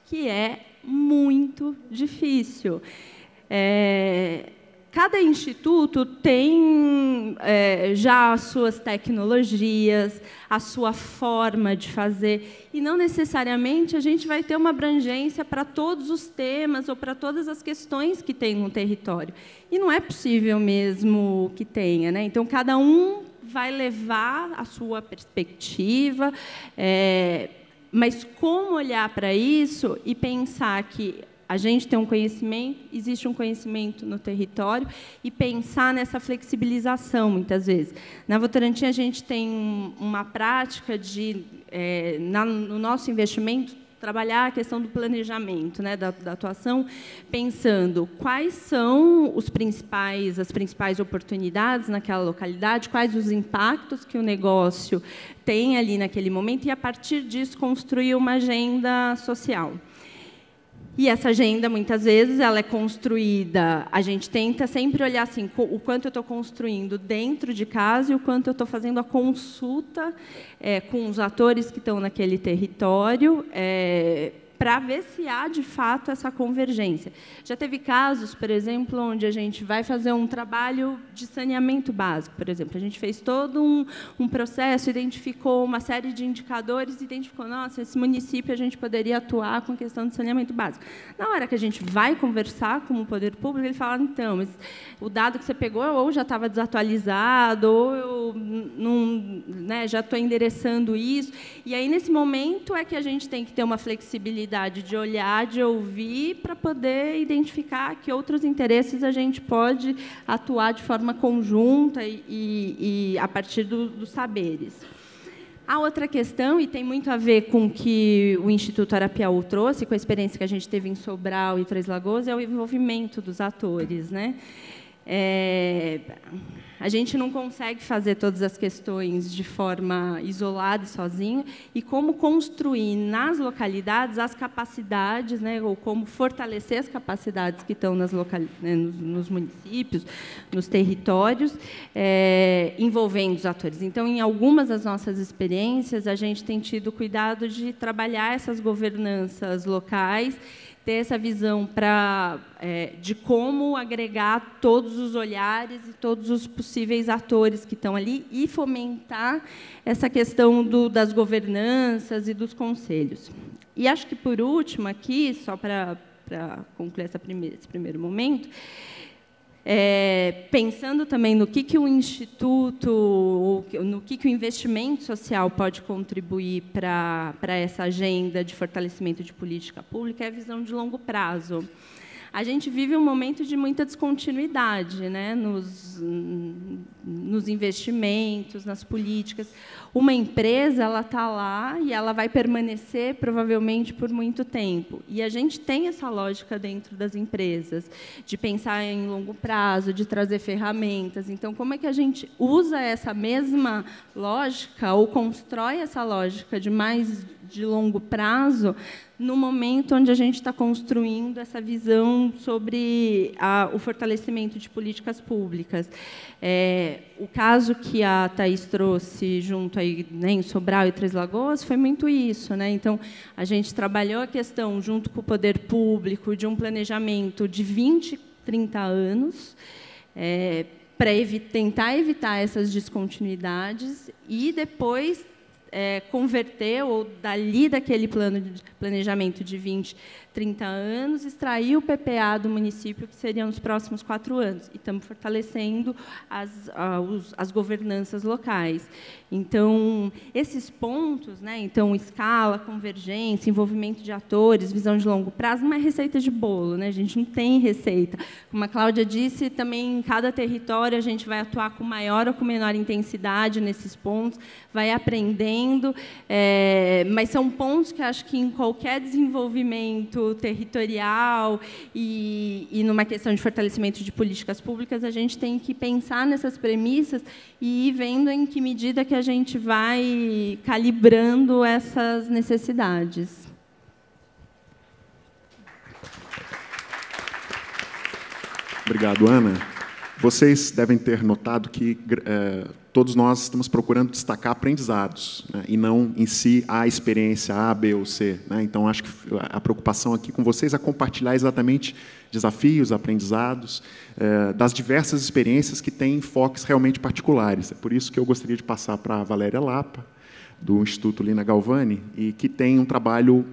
Speaker 6: que é muito difícil. Cada instituto tem já as suas tecnologias, a sua forma de fazer, e não necessariamente a gente vai ter uma abrangência para todos os temas ou para todas as questões que tem no território. E não é possível mesmo que tenha, né? Então, cada um vai levar a sua perspectiva, mas como olhar para isso e pensar que a gente tem um conhecimento, existe um conhecimento no território, e pensar nessa flexibilização, muitas vezes. Na Votorantim, a gente tem uma prática de, no nosso investimento, trabalhar a questão do planejamento, né, da atuação, pensando quais são as principais oportunidades naquela localidade, quais os impactos que o negócio tem ali naquele momento, e, a partir disso, construir uma agenda social. E essa agenda, muitas vezes, ela é construída, a gente tenta sempre olhar assim, o quanto eu estou construindo dentro de casa e o quanto eu estou fazendo a consulta com os atores que estão naquele território, para ver se há, de fato, essa convergência. Já teve casos, por exemplo, onde a gente vai fazer um trabalho de saneamento básico, por exemplo. A gente fez todo um processo, identificou uma série de indicadores, identificou, nossa, esse município a gente poderia atuar com a questão de saneamento básico. Na hora que a gente vai conversar com o poder público, ele fala, então, mas o dado que você pegou ou já estava desatualizado, ou eu não, né, já estou endereçando isso. E aí, nesse momento, é que a gente tem que ter uma flexibilidade de olhar, de ouvir, para poder identificar que outros interesses a gente pode atuar de forma conjunta e a partir dos saberes. A outra questão, e tem muito a ver com o que o Instituto Arapiaú trouxe, com a experiência que a gente teve em Sobral e Três Lagoas, é o envolvimento dos atores, né? A gente não consegue fazer todas as questões de forma isolada e sozinho, e como construir nas localidades as capacidades, né, ou como fortalecer as capacidades que estão nos municípios, nos territórios, envolvendo os atores. Então, em algumas das nossas experiências, a gente tem tido cuidado de trabalhar essas governanças locais, ter essa visão de como agregar todos os olhares e todos os possíveis atores que estão ali e fomentar essa questão das governanças e dos conselhos. E acho que, por último, aqui, só para concluir esse primeiro momento, pensando também no que o Instituto, no que o investimento social pode contribuir para essa agenda de fortalecimento de política pública, é a visão de longo prazo. A gente vive um momento de muita descontinuidade, né, nos investimentos, nas políticas. Uma empresa, ela está lá e ela vai permanecer, provavelmente, por muito tempo. E a gente tem essa lógica dentro das empresas, de pensar em longo prazo, de trazer ferramentas. Então, como é que a gente usa essa mesma lógica ou constrói essa lógica de longo prazo no momento onde a gente está construindo essa visão sobre o fortalecimento de políticas públicas? O caso que a Thaís trouxe junto aí, né, em Sobral e Três Lagoas foi muito isso, né? Então, a gente trabalhou a questão, junto com o poder público, de um planejamento de 20, 30 anos, para tentar evitar essas descontinuidades e, depois, converter, ou dali daquele planejamento de 20, 30 anos, extrair o PPA do município, que seriam os próximos 4 anos. E estamos fortalecendo as governanças locais. Então, esses pontos, né, então, escala, convergência, envolvimento de atores, visão de longo prazo, não é receita de bolo, né? A gente não tem receita. Como a Cláudia disse, também em cada território a gente vai atuar com maior ou com menor intensidade nesses pontos, vai aprendendo, mas são pontos que acho que em qualquer desenvolvimento territorial e numa questão de fortalecimento de políticas públicas, a gente tem que pensar nessas premissas e ir vendo em que medida que a gente vai calibrando essas necessidades.
Speaker 2: Obrigado, Ana. Vocês devem ter notado que todos nós estamos procurando destacar aprendizados, né, e não, em si, a experiência A, B ou C. Né? Então, acho que a preocupação aqui com vocês é compartilhar exatamente desafios, aprendizados, das diversas experiências que têm enfoques realmente particulares. É por isso que eu gostaria de passar para a Valéria Lapa, do Instituto Lina Galvani, e que tem um trabalho,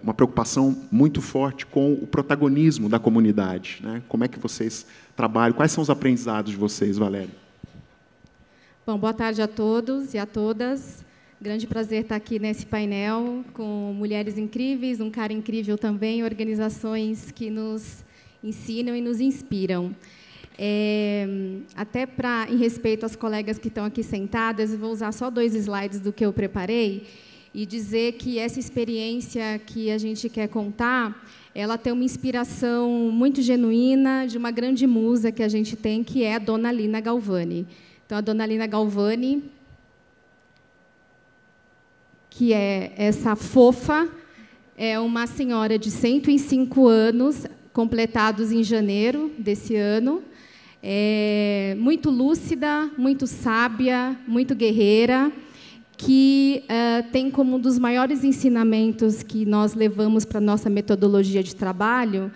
Speaker 2: uma preocupação muito forte com o protagonismo da comunidade. Né? Como é que vocês trabalham? Quais são os aprendizados de vocês, Valéria?
Speaker 5: Bom, boa tarde a todos e a todas. Grande prazer estar aqui nesse painel com mulheres incríveis, um cara incrível também, organizações que nos ensinam e nos inspiram. Até em respeito às colegas que estão aqui sentadas, eu vou usar só 2 slides do que eu preparei e dizer que essa experiência que a gente quer contar, ela tem uma inspiração muito genuína de uma grande musa que a gente tem, que é a Dona Lina Galvani. Então, a Dona Lina Galvani, que é essa fofa, é uma senhora de 105 anos, completados em janeiro desse ano, muito lúcida, muito sábia, muito guerreira, que tem como um dos maiores ensinamentos que nós levamos para a nossa metodologia de trabalho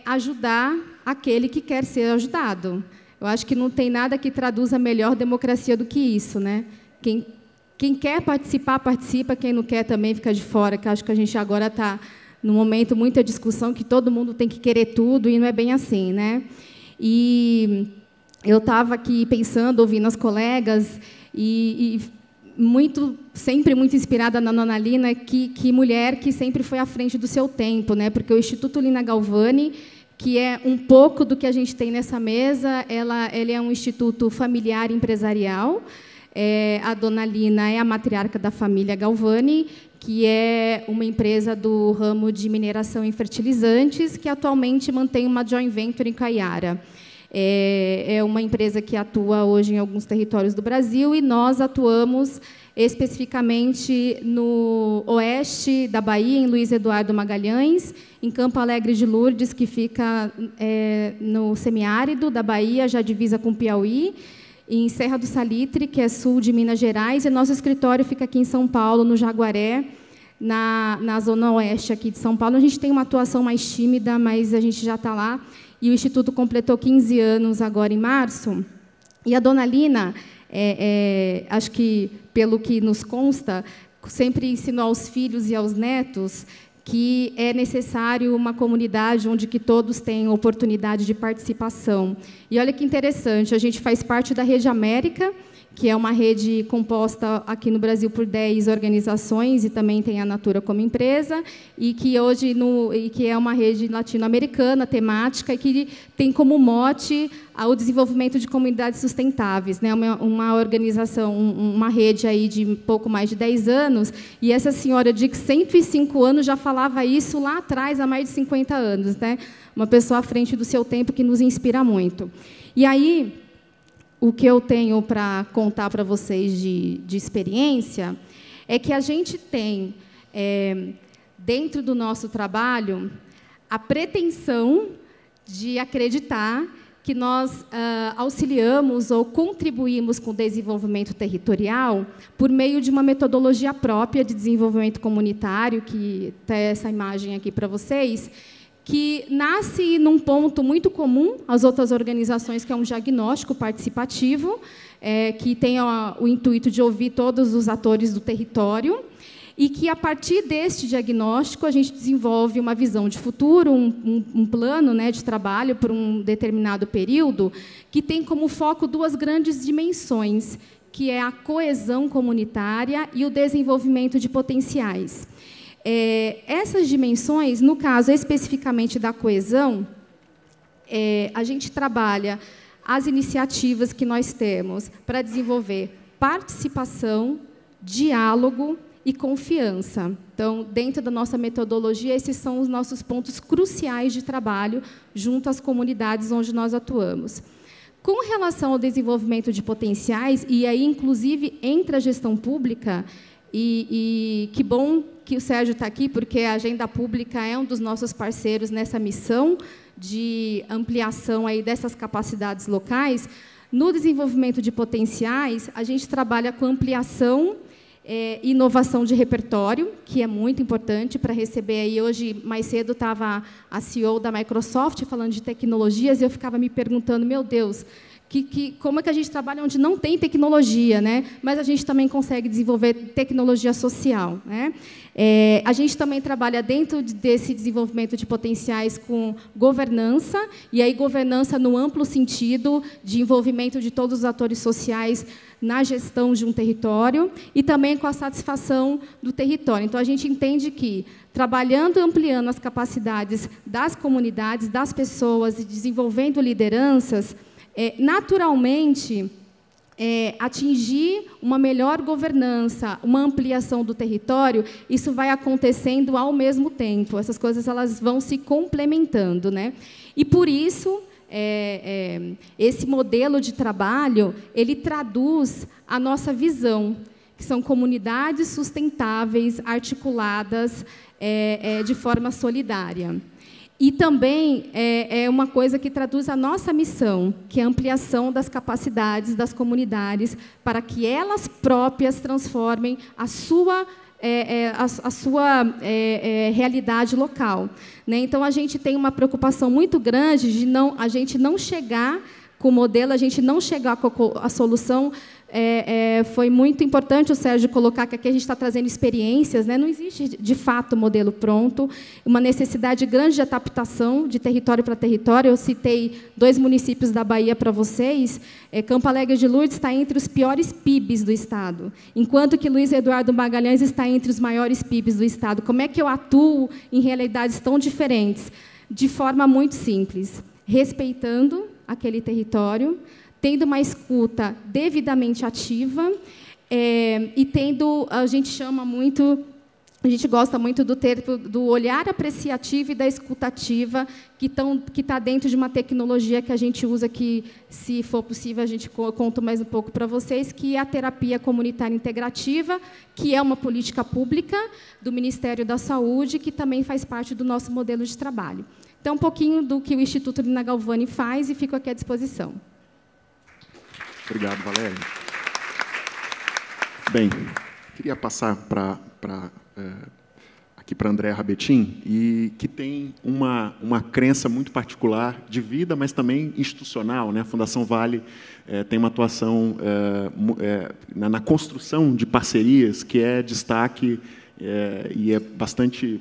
Speaker 5: ajudar aquele que quer ser ajudado. Eu acho que não tem nada que traduza melhor democracia do que isso, né? Quem quer participar, participa, quem não quer também fica de fora, que acho que a gente agora está num momento muita discussão que todo mundo tem que querer tudo e não é bem assim, né? E eu estava aqui pensando, ouvindo as colegas e sempre muito inspirada na Dona Lina, que mulher que sempre foi à frente do seu tempo, né? Porque o Instituto Lina Galvani, que é um pouco do que a gente tem nessa mesa, ele é um instituto familiar empresarial. A Dona Lina é a matriarca da família Galvani, que é uma empresa do ramo de mineração e fertilizantes, que atualmente mantém uma joint venture em Caiara. É uma empresa que atua hoje em alguns territórios do Brasil, e nós atuamos especificamente no oeste da Bahia, em Luiz Eduardo Magalhães, em Campo Alegre de Lourdes, que fica no semiárido da Bahia, já divisa com Piauí, em Serra do Salitre, que é sul de Minas Gerais, e nosso escritório fica aqui em São Paulo, no Jaguaré, na zona oeste aqui de São Paulo. A gente tem uma atuação mais tímida, mas a gente já está lá, e o Instituto completou 15 anos agora em março. E a Dona Lina, acho que, pelo que nos consta, sempre ensinou aos filhos e aos netos
Speaker 7: que é necessário uma comunidade onde que todos tenham oportunidade de participação. E olha que interessante, a gente faz parte da Rede América, que é uma rede composta aqui no Brasil por 10 organizações, e também tem a Natura como empresa, e que hoje que é uma rede latino-americana, temática, e que tem como mote o desenvolvimento de comunidades sustentáveis, né? Uma organização, uma rede aí de pouco mais de 10 anos, e essa senhora de 105 anos já falava isso lá atrás, há mais de 50 anos, né? Uma pessoa à frente do seu tempo que nos inspira muito. E aí, o que eu tenho para contar para vocês de experiência é que a gente tem, dentro do nosso trabalho, a pretensão de acreditar que nós auxiliamos ou contribuímos com o desenvolvimento territorial por meio de uma metodologia própria de desenvolvimento comunitário, que está essa imagem aqui para vocês, que nasce num ponto muito comum às outras organizações, que é um diagnóstico participativo, que tem o intuito de ouvir todos os atores do território, e que, a partir deste diagnóstico, a gente desenvolve uma visão de futuro, um plano, né, de trabalho por um determinado período, que tem como foco duas grandes dimensões, que é a coesão comunitária e o desenvolvimento de potenciais. Essas dimensões, no caso especificamente da coesão, a gente trabalha as iniciativas que nós temos para desenvolver participação, diálogo e confiança. Então, dentro da nossa metodologia, esses são os nossos pontos cruciais de trabalho junto às comunidades onde nós atuamos. Com relação ao desenvolvimento de potenciais, e aí, inclusive, entre a gestão pública, e que bom que o Sérgio está aqui, porque a Agenda Pública é um dos nossos parceiros nessa missão de ampliação aí dessas capacidades locais. No desenvolvimento de potenciais, a gente trabalha com ampliação e inovação de repertório, que é muito importante para receber. Aí, hoje, mais cedo, estava a CEO da Microsoft falando de tecnologias, e eu ficava me perguntando, meu Deus, como é que a gente trabalha onde não tem tecnologia, né? Mas a gente também consegue desenvolver tecnologia social, né? A gente também trabalha dentro desse desenvolvimento de potenciais com governança, e aí governança no amplo sentido de envolvimento de todos os atores sociais na gestão de um território, e também com a satisfação do território. Então, a gente entende que, trabalhando e ampliando as capacidades das comunidades, das pessoas, e desenvolvendo lideranças, naturalmente, atingir uma melhor governança, uma ampliação do território, isso vai acontecendo ao mesmo tempo. Essas coisas elas vão se complementando, né? E, por isso, esse modelo de trabalho ele traduz a nossa visão, que são comunidades sustentáveis, articuladas de forma solidária. E também é uma coisa que traduz a nossa missão, que é a ampliação das capacidades das comunidades para que elas próprias transformem a sua realidade local, né? Então, a gente tem uma preocupação muito grande de a gente não chegar com o modelo, a gente não chegar com a solução. Foi muito importante o Sérgio colocar que aqui a gente está trazendo experiências, né? Não existe, de fato, modelo pronto, uma necessidade grande de adaptação de território para território. Eu citei 2 municípios da Bahia para vocês. Campo Alegre de Lourdes está entre os piores PIBs do Estado, enquanto que Luiz Eduardo Magalhães está entre os maiores PIBs do Estado. Como é que eu atuo em realidades tão diferentes? De forma muito simples, respeitando aquele território, tendo uma escuta devidamente ativa, e tendo, a gente gosta muito do olhar apreciativo e da escutativa, que está dentro de uma tecnologia que a gente usa, que, se for possível, a gente conta mais um pouco para vocês, que é a terapia comunitária integrativa, que é uma política pública do Ministério da Saúde, que também faz parte do nosso modelo de trabalho. Então, um pouquinho do que o Instituto Nina Galvani faz, e fico aqui à disposição.
Speaker 2: Obrigado, Valéria. Bem, queria passar aqui para Andréa Rabetin, e que tem uma crença muito particular de vida, mas também institucional, né? A Fundação Vale tem uma atuação na construção de parcerias que é destaque e é bastante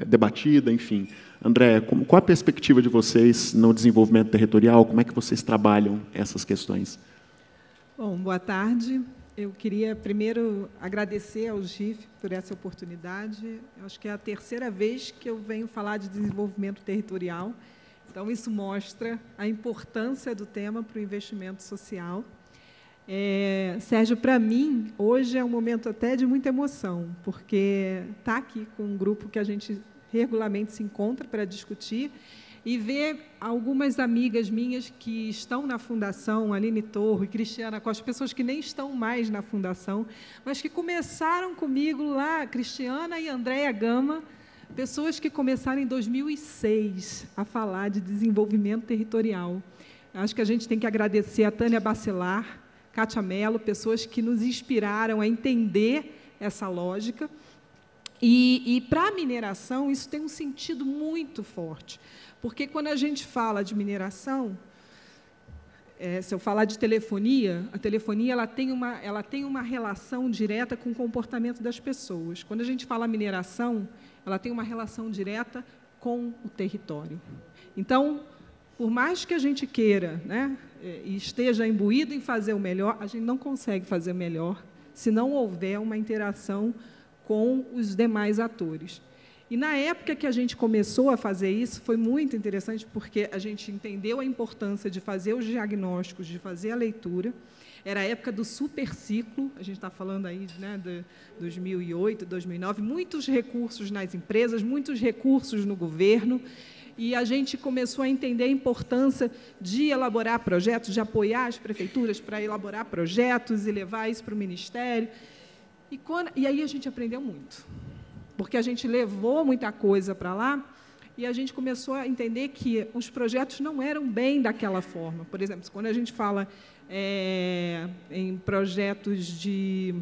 Speaker 2: debatida, enfim. André, qual a perspectiva de vocês no desenvolvimento territorial? Como é que vocês trabalham essas questões?
Speaker 3: Bom, boa tarde. Eu queria primeiro agradecer ao GIF por essa oportunidade. Eu acho que é a terceira vez que eu venho falar de desenvolvimento territorial. Então, isso mostra a importância do tema para o investimento social. Sérgio, para mim, hoje é um momento até de muita emoção, porque estar aqui com um grupo que a gente regularmente se encontra para discutir e ver algumas amigas minhas que estão na Fundação, Aline Torro e Cristiana Costa, pessoas que nem estão mais na Fundação, mas que começaram comigo lá, Cristiana e Andréia Gama, pessoas que começaram em 2006 a falar de desenvolvimento territorial. Acho que a gente tem que agradecer a Tânia Bacelar, Kátia Mello, pessoas que nos inspiraram a entender essa lógica. E para a mineração, isso tem um sentido muito forte, porque quando a gente fala de mineração, se eu falar de telefonia, a telefonia ela tem uma relação direta com o comportamento das pessoas. Quando a gente fala mineração, ela tem uma relação direta com o território. Então, por mais que a gente queira, né, e esteja imbuído em fazer o melhor, a gente não consegue fazer o melhor se não houver uma interação com os demais atores. E, na época que a gente começou a fazer isso, foi muito interessante, porque a gente entendeu a importância de fazer os diagnósticos, de fazer a leitura. Era a época do superciclo, a gente está falando aí, né, de 2008, 2009, muitos recursos nas empresas, muitos recursos no governo, e a gente começou a entender a importância de elaborar projetos, de apoiar as prefeituras para elaborar projetos e levar isso para o Ministério. E aí a gente aprendeu muito, porque a gente levou muita coisa para lá e a gente começou a entender que os projetos não eram bem daquela forma. Por exemplo, quando a gente fala em projetos de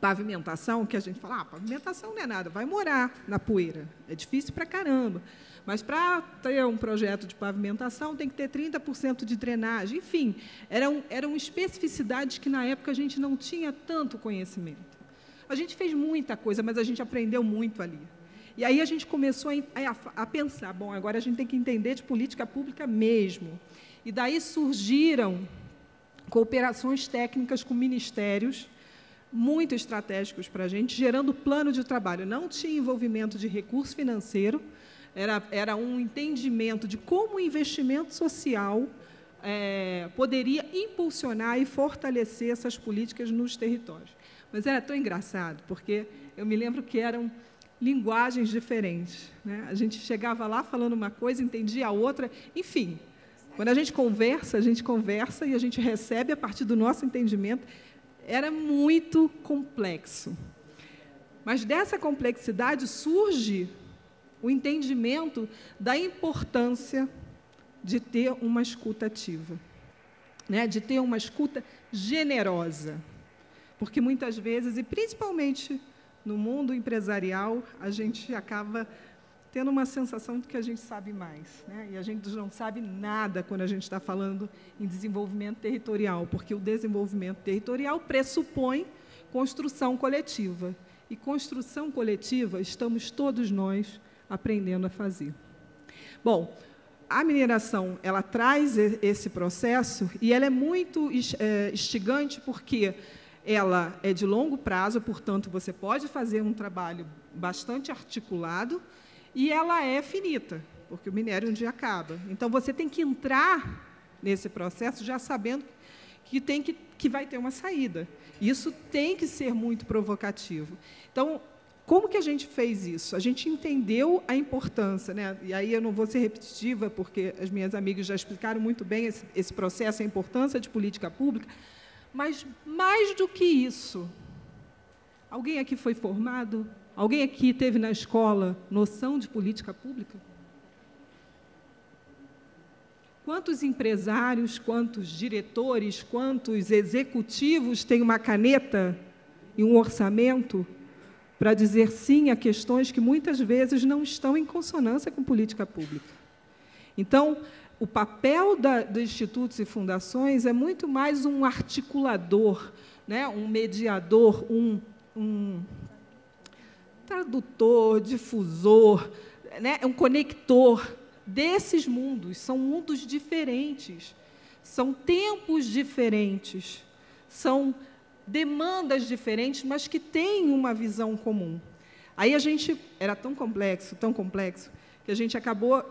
Speaker 3: pavimentação, que a gente fala, pavimentação não é nada, vai morar na poeira, é difícil para caramba. Mas, para ter um projeto de pavimentação, tem que ter 30% de drenagem. Enfim, eram especificidades que, na época, a gente não tinha tanto conhecimento. A gente fez muita coisa, mas a gente aprendeu muito ali. E aí a gente começou a pensar, bom, agora a gente tem que entender de política pública mesmo. E daí surgiram cooperações técnicas com ministérios muito estratégicos para a gente, gerando plano de trabalho. Não tinha envolvimento de recurso financeiro, era um entendimento de como o investimento social poderia impulsionar e fortalecer essas políticas nos territórios. Mas era tão engraçado, porque eu me lembro que eram linguagens diferentes, né? A gente chegava lá falando uma coisa, entendia a outra, enfim. Quando a gente conversa e a gente recebe a partir do nosso entendimento. Era muito complexo. Mas dessa complexidade surge o entendimento da importância de ter uma escuta ativa, né? De ter uma escuta generosa. Porque, muitas vezes, e principalmente no mundo empresarial, a gente acaba tendo uma sensação de que a gente sabe mais, né? E a gente não sabe nada quando a gente está falando em desenvolvimento territorial, porque o desenvolvimento territorial pressupõe construção coletiva. E construção coletiva estamos todos nós aprendendo a fazer. Bom, a mineração ela traz esse processo e ela é muito instigante porque ela é de longo prazo, portanto, você pode fazer um trabalho bastante articulado e ela é finita, porque o minério um dia acaba. Então, você tem que entrar nesse processo já sabendo que vai ter uma saída. Isso tem que ser muito provocativo. Então, como que a gente fez isso? A gente entendeu a importância, né? E aí eu não vou ser repetitiva, porque as minhas amigas já explicaram muito bem esse processo, a importância de política pública, mas, mais do que isso, alguém aqui foi formado? Alguém aqui teve na escola noção de política pública? Quantos empresários, quantos diretores, quantos executivos têm uma caneta e um orçamento para dizer sim a questões que, muitas vezes, não estão em consonância com política pública? Então, o papel dos institutos e fundações é muito mais um articulador, né, um mediador, tradutor, difusor, né, um conector desses mundos. São mundos diferentes, são tempos diferentes, são demandas diferentes, mas que têm uma visão comum. Aí a gente era tão complexo, que a gente acabou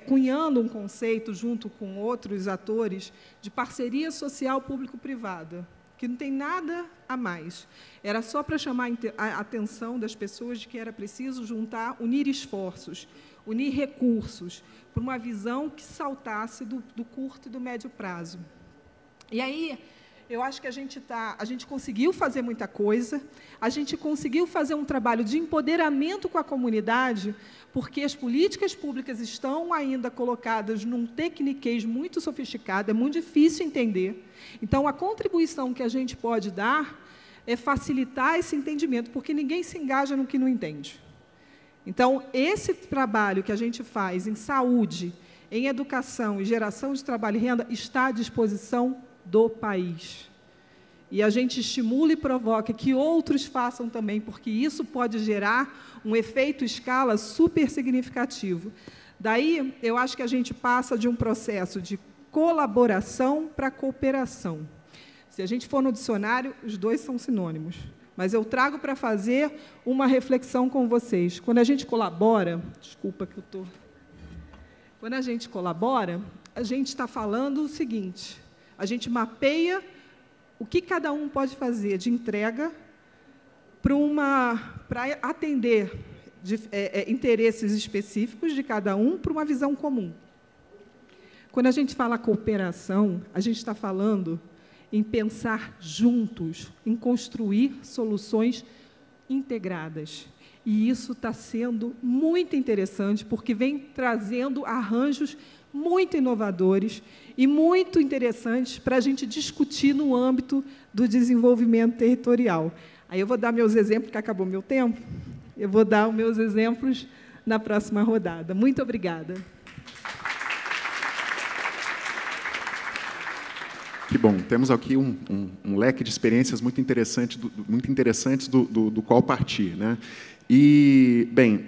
Speaker 3: cunhando um conceito, junto com outros atores, de parceria social público-privada, que não tem nada a mais. Era só para chamar a atenção das pessoas de que era preciso juntar, unir esforços, unir recursos, para uma visão que saltasse do curto e do médio prazo. E aí, eu acho que a gente conseguiu fazer muita coisa, a gente conseguiu fazer um trabalho de empoderamento com a comunidade, porque as políticas públicas estão ainda colocadas num tecniquez muito sofisticado, é muito difícil entender. Então, a contribuição que a gente pode dar é facilitar esse entendimento, porque ninguém se engaja no que não entende. Então, esse trabalho que a gente faz em saúde, em educação e geração de trabalho e renda está à disposição do país. E a gente estimula e provoca que outros façam também, porque isso pode gerar um efeito escala super significativo. Daí, eu acho que a gente passa de um processo de colaboração para cooperação. Se a gente for no dicionário, os dois são sinônimos. Mas eu trago para fazer uma reflexão com vocês. Quando a gente colabora, desculpa que eu estou... Quando a gente colabora, a gente está falando o seguinte: a gente mapeia o que cada um pode fazer de entrega para atender interesses específicos de cada um para uma visão comum. Quando a gente fala cooperação, a gente está falando em pensar juntos, em construir soluções integradas. E isso está sendo muito interessante, porque vem trazendo arranjos muito inovadores e muito interessantes para a gente discutir no âmbito do desenvolvimento territorial. Aí eu vou dar meus exemplos, porque acabou meu tempo. Eu vou dar os meus exemplos na próxima rodada. Muito obrigada.
Speaker 2: Que bom, temos aqui um leque de experiências muito interessantes do qual partir, né? E, bem,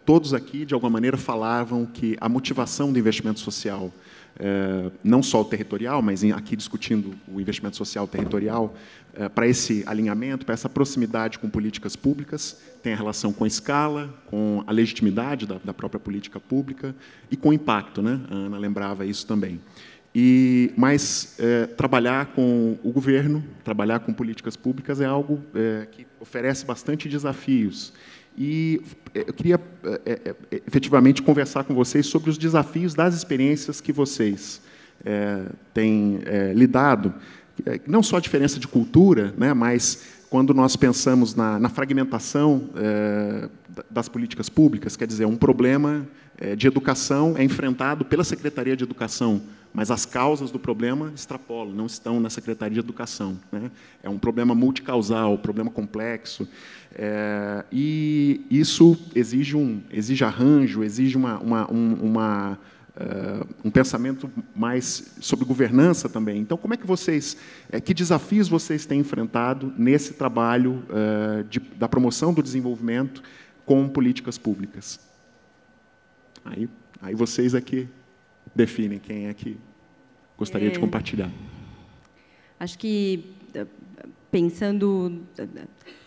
Speaker 2: todos aqui, de alguma maneira, falavam que a motivação do investimento social, não só o territorial, mas aqui discutindo o investimento social territorial, para esse alinhamento, para essa proximidade com políticas públicas, tem a relação com a escala, com a legitimidade da própria política pública e com o impacto, né? A Ana lembrava isso também. Mas trabalhar com o governo, trabalhar com políticas públicas é algo que oferece bastante desafios. E eu queria, efetivamente, conversar com vocês sobre os desafios das experiências que vocês têm lidado, não só a diferença de cultura, né, mas quando nós pensamos na fragmentação das políticas públicas, quer dizer, um problema de educação é enfrentado pela Secretaria de Educação, mas as causas do problema extrapolam, não estão na Secretaria de Educação, né? É um problema multicausal, um problema complexo, e isso exige arranjo, exige um pensamento mais sobre governança também. Então, como é que vocês, que desafios vocês têm enfrentado nesse trabalho da promoção do desenvolvimento com políticas públicas? Aí vocês aqui definem quem é que gostaria de compartilhar.
Speaker 6: Acho que, pensando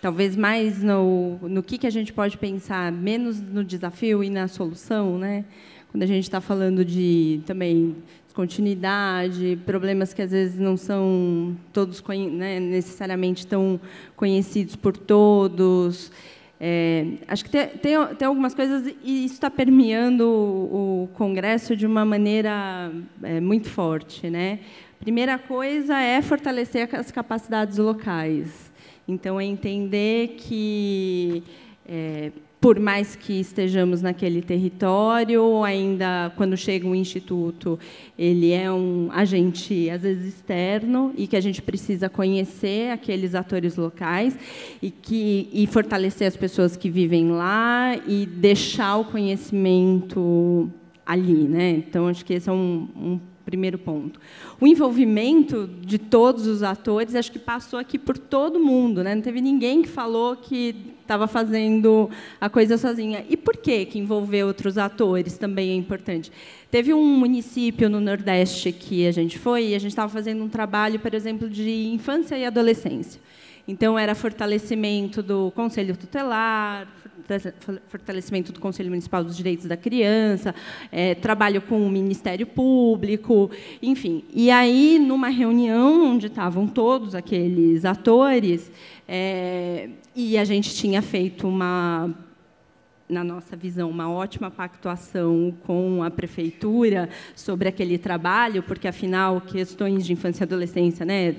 Speaker 6: talvez mais no que a gente pode pensar, menos no desafio e na solução, né? Quando a gente está falando de, também, descontinuidade, problemas que, às vezes, não são todos, né, necessariamente tão conhecidos por todos. Acho que tem algumas coisas, e isso está permeando o Congresso de uma maneira muito forte, né? Primeira coisa é fortalecer as capacidades locais. Então, é entender que, por mais que estejamos naquele território, ainda, quando chega um instituto, ele é um agente, às vezes, externo, e que a gente precisa conhecer aqueles atores locais e fortalecer as pessoas que vivem lá e deixar o conhecimento ali, né? Então, acho que esse é um primeiro ponto. O envolvimento de todos os atores, acho que passou aqui por todo mundo, né? Não teve ninguém que falou que estava fazendo a coisa sozinha. E por que envolver outros atores também é importante? Teve um município no Nordeste que a gente foi, e a gente estava fazendo um trabalho, por exemplo, de infância e adolescência. Então, era fortalecimento do Conselho Tutelar, fortalecimento do Conselho Municipal dos Direitos da Criança, trabalho com o Ministério Público, enfim. E aí, numa reunião onde estavam todos aqueles atores, e a gente tinha feito na nossa visão, uma ótima pactuação com a prefeitura sobre aquele trabalho, porque, afinal, questões de infância e adolescência, né,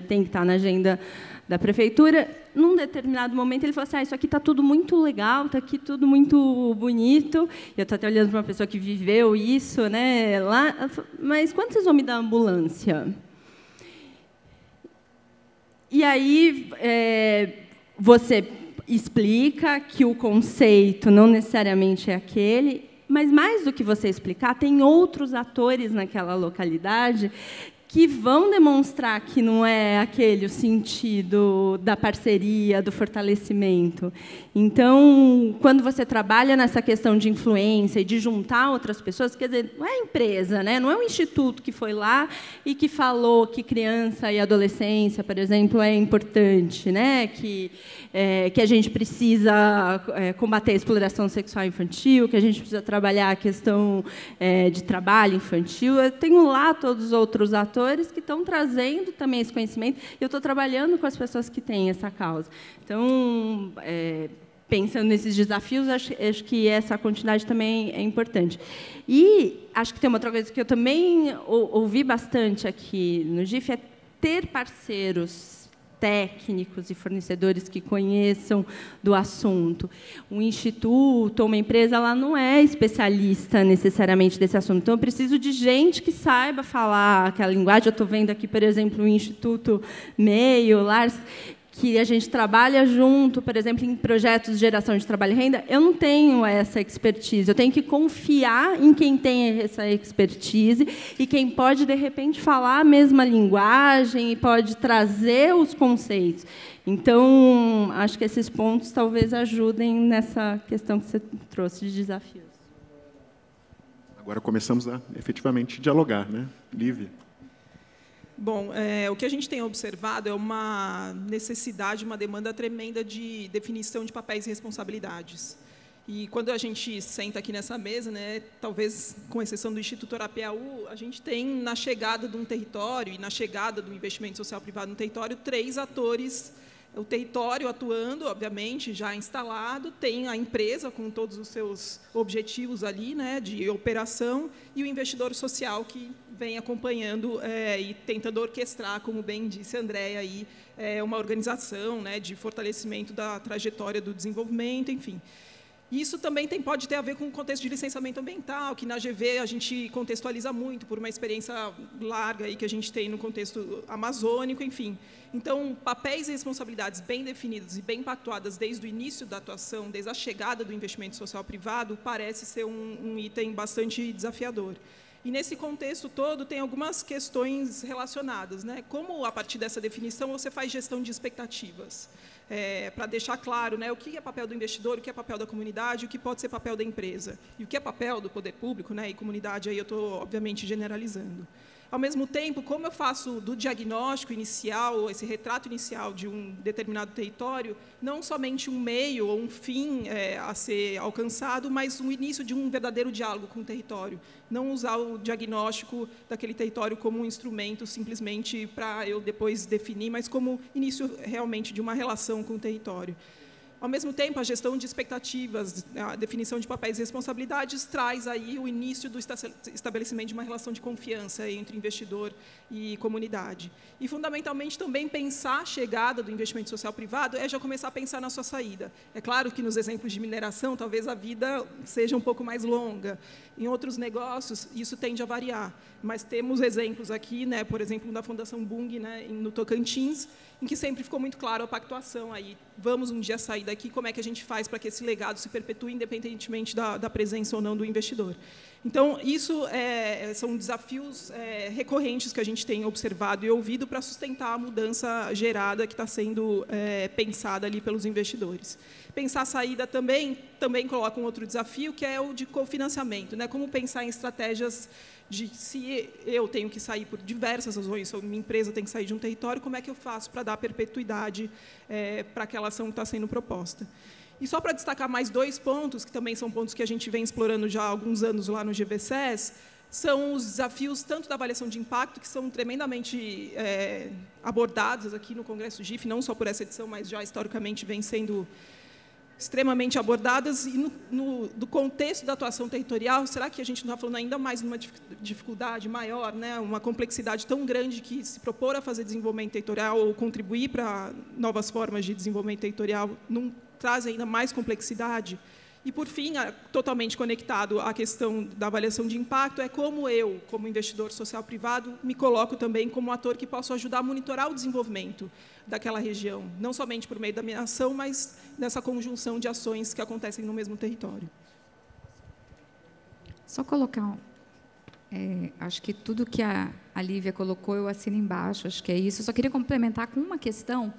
Speaker 6: tem que estar na agenda da prefeitura. Num determinado momento, ele falou assim, isso aqui está tudo muito legal, está aqui tudo muito bonito. Eu estou até olhando para uma pessoa que viveu isso, né, lá, mas quando vocês vão me dar ambulância? E aí, você explica que o conceito não necessariamente é aquele, mas, mais do que você explicar, tem outros atores naquela localidade que vão demonstrar que não é aquele o sentido da parceria, do fortalecimento. Então, quando você trabalha nessa questão de influência e de juntar outras pessoas, quer dizer, não é a empresa, né? Não é o instituto que foi lá e que falou que criança e adolescência, por exemplo, é importante, né? Que a gente precisa combater a exploração sexual infantil, que a gente precisa trabalhar a questão de trabalho infantil. Eu tenho lá todos os outros atores que estão trazendo também esse conhecimento, e eu estou trabalhando com as pessoas que têm essa causa. Então, pensando nesses desafios, acho que essa continuidade também é importante. E acho que tem uma outra coisa que eu também ouvi bastante aqui no GIF, é ter parceiros técnicos e fornecedores que conheçam do assunto. Um instituto ou uma empresa, ela não é especialista necessariamente desse assunto. Então, eu preciso de gente que saiba falar aquela linguagem. Eu estou vendo aqui, por exemplo, o Instituto Meio, Lars, que a gente trabalha junto, por exemplo, em projetos de geração de trabalho e renda. Eu não tenho essa expertise. Eu tenho que confiar em quem tem essa expertise e quem pode, de repente, falar a mesma linguagem e pode trazer os conceitos. Então, acho que esses pontos talvez ajudem nessa questão que você trouxe de desafios.
Speaker 2: Agora começamos a, efetivamente, dialogar, né? Lívia.
Speaker 3: Bom, o que a gente tem observado é uma necessidade, uma demanda tremenda de definição de papéis e responsabilidades. E quando a gente senta aqui nessa mesa, né, talvez com exceção do Instituto Arapiaú, a gente tem na chegada de um território e na chegada do investimento social privado no território 3 atores. O território atuando, obviamente, já instalado, tem a empresa com todos os seus objetivos ali, né, de operação, e o investidor social que vem acompanhando e tentando orquestrar, como bem disse a Andréia, aí, uma organização, né, de fortalecimento da trajetória do desenvolvimento, enfim. Isso também pode ter a ver com o contexto de licenciamento ambiental, que na GV a gente contextualiza muito por uma experiência larga aí que a gente tem no contexto amazônico, enfim. Então, papéis e responsabilidades bem definidos e bem pactuadas desde o início da atuação, desde a chegada do investimento social privado, parece ser um item bastante desafiador. E, nesse contexto todo, tem algumas questões relacionadas, né? Como, a partir dessa definição, você faz gestão de expectativas? Para deixar claro, né, o que é papel do investidor, o que é papel da comunidade, o que pode ser papel da empresa, e o que é papel do poder público, né, e comunidade, aí eu estou, obviamente, generalizando. Ao mesmo tempo, como eu faço do diagnóstico inicial, esse retrato inicial de um determinado território, não somente um meio ou um fim a ser alcançado, mas o início de um verdadeiro diálogo com o território. Não usar o diagnóstico daquele território como um instrumento simplesmente para eu depois definir, mas como início realmente de uma relação com o território. Ao mesmo tempo, a gestão de expectativas, a definição de papéis e responsabilidades traz aí o início do estabelecimento de uma relação de confiança entre investidor e comunidade. E, fundamentalmente, também pensar a chegada do investimento social privado é já começar a pensar na sua saída. É claro que, nos exemplos de mineração, talvez a vida seja um pouco mais longa. Em outros negócios, isso tende a variar. Mas temos exemplos aqui, né, por exemplo, da Fundação Bung, né, no Tocantins, em que sempre ficou muito claro a pactuação aí vamos um dia sair daqui, como é que a gente faz para que esse legado se perpetue, independentemente da presença ou não do investidor. Então, isso são desafios recorrentes que a gente tem observado e ouvido para sustentar a mudança gerada que está sendo pensada ali pelos investidores. Pensar a saída também coloca um outro desafio, que é o de cofinanciamento, né? Como pensar em estratégias de, se eu tenho que sair por diversas razões, se a minha empresa tem que sair de um território, como é que eu faço para dar perpetuidade para aquela ação que está sendo proposta. E só para destacar mais 2 pontos, que também são pontos que a gente vem explorando já há alguns anos lá no GVCES, são os desafios tanto da avaliação de impacto, que são tremendamente abordados aqui no Congresso GIF, não só por essa edição, mas já historicamente vem sendo extremamente abordadas, e do contexto da atuação territorial, será que a gente não está falando ainda mais de uma dificuldade maior, né? Uma complexidade tão grande que se propor a fazer desenvolvimento territorial ou contribuir para novas formas de desenvolvimento territorial não traz ainda mais complexidade? E, por fim, totalmente conectado à questão da avaliação de impacto, é como eu, como investidor social privado, me coloco também como ator que posso ajudar a monitorar o desenvolvimento daquela região, não somente por meio da minha ação, mas nessa conjunção de ações que acontecem no mesmo território.
Speaker 5: Só colocar, acho que tudo que a Lívia colocou, eu assino embaixo, acho que é isso. Eu só queria complementar com uma questão,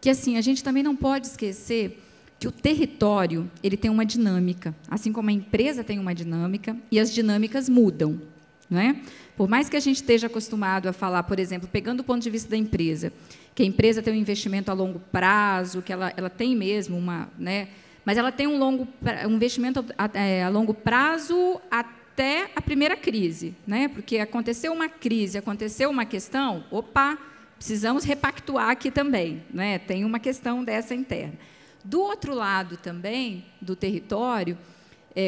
Speaker 5: que assim, a gente também não pode esquecer que o território ele tem uma dinâmica, assim como a empresa tem uma dinâmica, e as dinâmicas mudam, não é? Por mais que a gente esteja acostumado a falar, por exemplo, pegando o ponto de vista da empresa, que a empresa tem um investimento a longo prazo, que ela tem mesmo uma, né? Mas ela tem um investimento a longo prazo até a primeira crise, né? Porque aconteceu uma crise, aconteceu uma questão, opa, precisamos repactuar aqui também, né? Tem uma questão dessa interna. Do outro lado também, do território,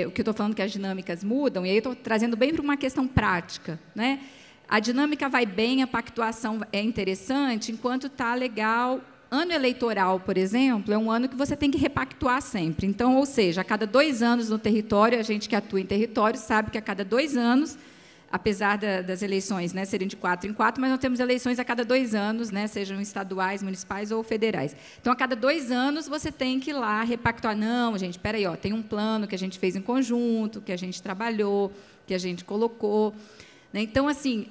Speaker 5: o que eu estou falando que as dinâmicas mudam, e aí eu estou trazendo bem para uma questão prática, né? A dinâmica vai bem, a pactuação é interessante, enquanto está legal. Ano eleitoral, por exemplo, é um ano que você tem que repactuar sempre. Então, ou seja, a cada 2 anos no território, a gente que atua em território sabe que a cada 2 anos, apesar das eleições, né, serem de 4 em 4, mas nós temos eleições a cada 2 anos, né, sejam estaduais, municipais ou federais. Então, a cada 2 anos, você tem que ir lá repactuar. Não, gente, espera aí, tem um plano que a gente fez em conjunto, que a gente trabalhou, que a gente colocou. Né? Então, assim,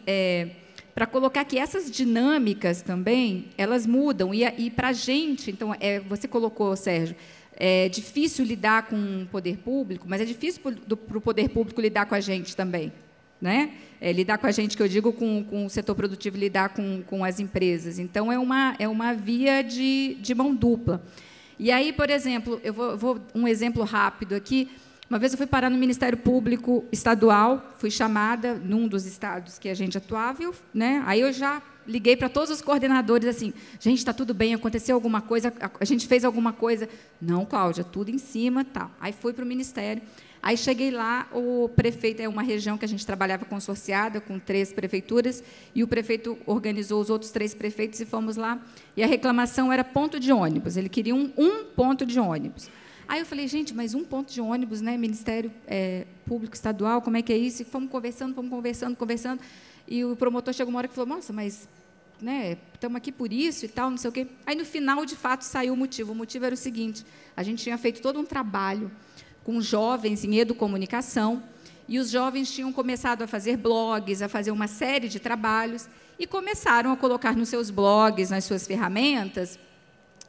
Speaker 5: para colocar que essas dinâmicas também, elas mudam. E para a gente, então, você colocou, Sérgio, é difícil lidar com o poder público, mas é difícil para o poder público lidar com a gente também. Né? Lidar com a gente, que eu digo, com o setor produtivo, lidar com as empresas. Então, é uma via de mão dupla. E aí, por exemplo, eu vou um exemplo rápido aqui. Uma vez eu fui parar no Ministério Público Estadual, fui chamada num dos estados que a gente atuava, né? Aí eu já liguei para todos os coordenadores, assim, gente, está tudo bem, aconteceu alguma coisa, a gente fez alguma coisa. Não, Cláudia, tudo em cima, tá. Aí fui para o Ministério. Aí cheguei lá, o prefeito, é uma região que a gente trabalhava consorciada, com 3 prefeituras, e o prefeito organizou os outros 3 prefeitos e fomos lá. E a reclamação era ponto de ônibus, ele queria um ponto de ônibus. Aí eu falei, gente, mas um ponto de ônibus, né, Ministério Público Estadual, como é que é isso? E fomos conversando, e o promotor chegou uma hora que falou, nossa, mas né, estamos aqui por isso e tal, não sei o quê. Aí, no final, de fato, saiu o motivo. O motivo era o seguinte, a gente tinha feito todo um trabalho com jovens em educomunicação, e os jovens tinham começado a fazer blogs, a fazer uma série de trabalhos, e começaram a colocar nos seus blogs, nas suas ferramentas,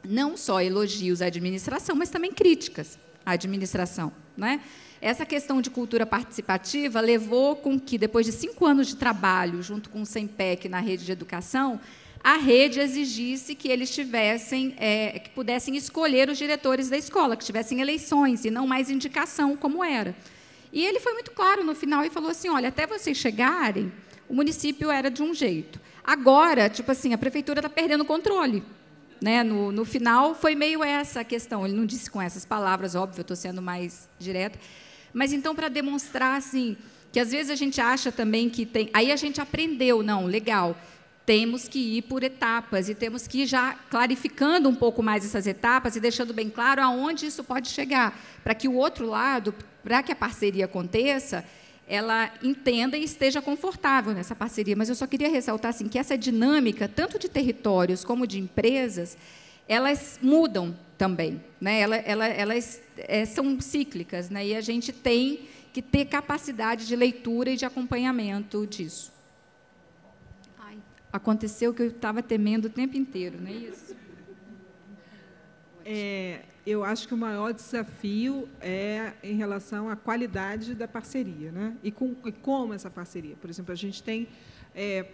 Speaker 5: não só elogios à administração, mas também críticas à administração. Né? Essa questão de cultura participativa levou com que, depois de 5 anos de trabalho, junto com o SEMPEC na rede de educação, a rede exigisse que eles tivessem, que pudessem escolher os diretores da escola, que tivessem eleições e não mais indicação, como era. E ele foi muito claro no final e falou assim, olha, até vocês chegarem, o município era de um jeito. Agora, tipo assim, a prefeitura está perdendo o controle. Né? No final, foi meio essa a questão. Ele não disse com essas palavras, óbvio, eu estou sendo mais direta. Mas, então, para demonstrar assim, que, às vezes, a gente acha também que tem... Aí a gente aprendeu, não, legal, temos que ir por etapas e temos que ir já clarificando um pouco mais essas etapas e deixando bem claro aonde isso pode chegar, para que o outro lado, para que a parceria aconteça, ela entenda e esteja confortável nessa parceria. Mas eu só queria ressaltar assim, que essa dinâmica, tanto de territórios como de empresas, elas mudam também, né? Elas são cíclicas, né? E a gente tem que ter capacidade de leitura e de acompanhamento disso. Ai, aconteceu o que eu estava temendo o tempo inteiro, não é isso?
Speaker 3: Eu acho que o maior desafio é em relação à qualidade da parceria, né? E como essa parceria. Por exemplo, a gente tem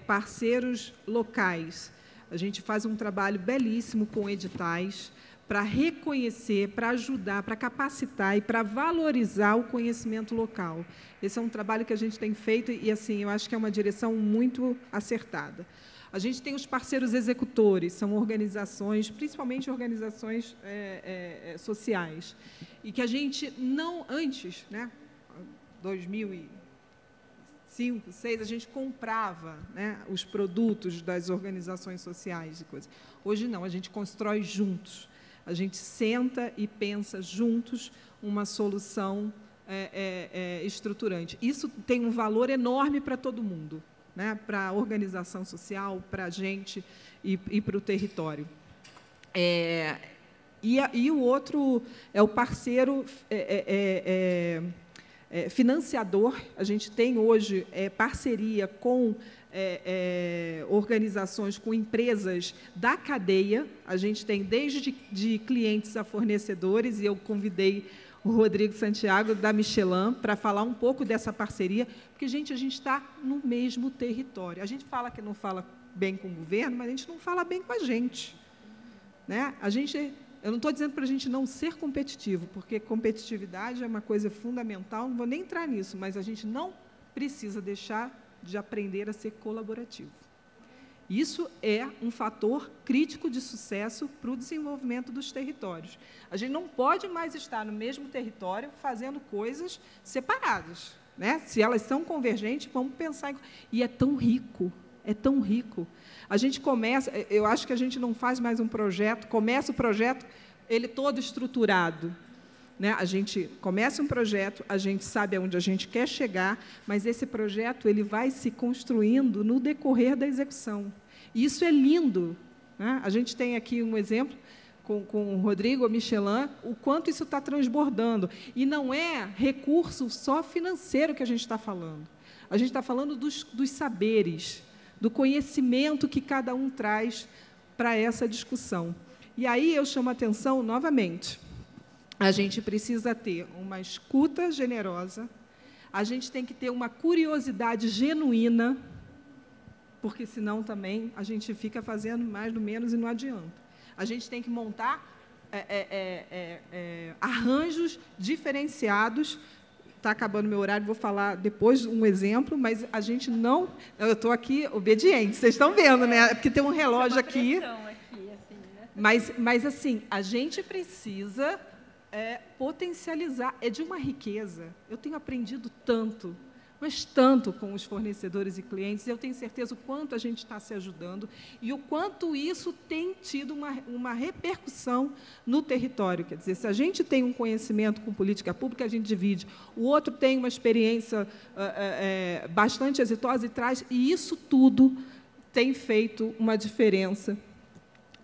Speaker 3: parceiros locais. A gente faz um trabalho belíssimo com editais para reconhecer, para ajudar, para capacitar e para valorizar o conhecimento local. Esse é um trabalho que a gente tem feito e, assim, eu acho que é uma direção muito acertada. A gente tem os parceiros executores, são organizações, principalmente organizações sociais, e que a gente não, antes, né, 2005, 2006, a gente comprava, né, os produtos das organizações sociais e coisas. Hoje não, a gente constrói juntos. A gente senta e pensa juntos uma solução estruturante. Isso tem um valor enorme para todo mundo, né, para a organização social, para a gente e para o território. E o outro é o parceiro financiador. A gente tem hoje parceria com organizações, com empresas da cadeia. A gente tem desde de clientes a fornecedores, e eu convidei o Rodrigo Santiago, da Michelin, para falar um pouco dessa parceria, porque, gente, a gente está no mesmo território. A gente fala que não fala bem com o governo, mas a gente não fala bem com a gente, né? Eu não estou dizendo para a gente não ser competitivo, porque competitividade é uma coisa fundamental, não vou nem entrar nisso, mas a gente não precisa deixar de aprender a ser colaborativo. Isso é um fator crítico de sucesso para o desenvolvimento dos territórios. A gente não pode mais estar no mesmo território fazendo coisas separadas, né? Se elas são convergentes, vamos pensar em... E é tão rico, é tão rico. A gente começa, eu acho que a gente não faz mais um projeto, começa o projeto, ele todo estruturado, né? A gente começa um projeto, a gente sabe aonde a gente quer chegar, mas esse projeto ele vai se construindo no decorrer da execução. E isso é lindo, né? A gente tem aqui um exemplo com o Rodrigo, a Michelin, o quanto isso está transbordando. E não é recurso só financeiro que a gente está falando. A gente está falando dos saberes, do conhecimento que cada um traz para essa discussão. E aí eu chamo a atenção novamente. A gente precisa ter uma escuta generosa, a gente tem que ter uma curiosidade genuína, porque, senão, também, a gente fica fazendo mais do menos e não adianta. A gente tem que montar arranjos diferenciados. Está acabando meu horário, vou falar depois um exemplo, mas a gente não... Eu estou aqui obediente, vocês estão vendo, né? Porque tem um relógio aqui. Mas, assim, a gente precisa potencializar. É de uma riqueza. Eu tenho aprendido tanto, mas tanto com os fornecedores e clientes, eu tenho certeza o quanto a gente está se ajudando e o quanto isso tem tido uma repercussão no território. Quer dizer, se a gente tem um conhecimento com política pública, a gente divide. O outro tem uma experiência bastante exitosa e traz, e isso tudo tem feito uma diferença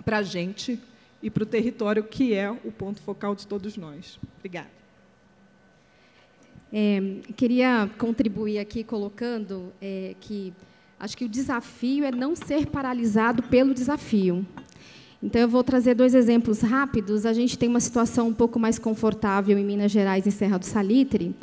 Speaker 3: para a gente e para o território, que é o ponto focal de todos nós. Obrigada.
Speaker 7: Queria contribuir aqui colocando que acho que o desafio é não ser paralisado pelo desafio. Então, eu vou trazer 2 exemplos rápidos. A gente tem uma situação um pouco mais confortável em Minas Gerais, em Serra do Salitre,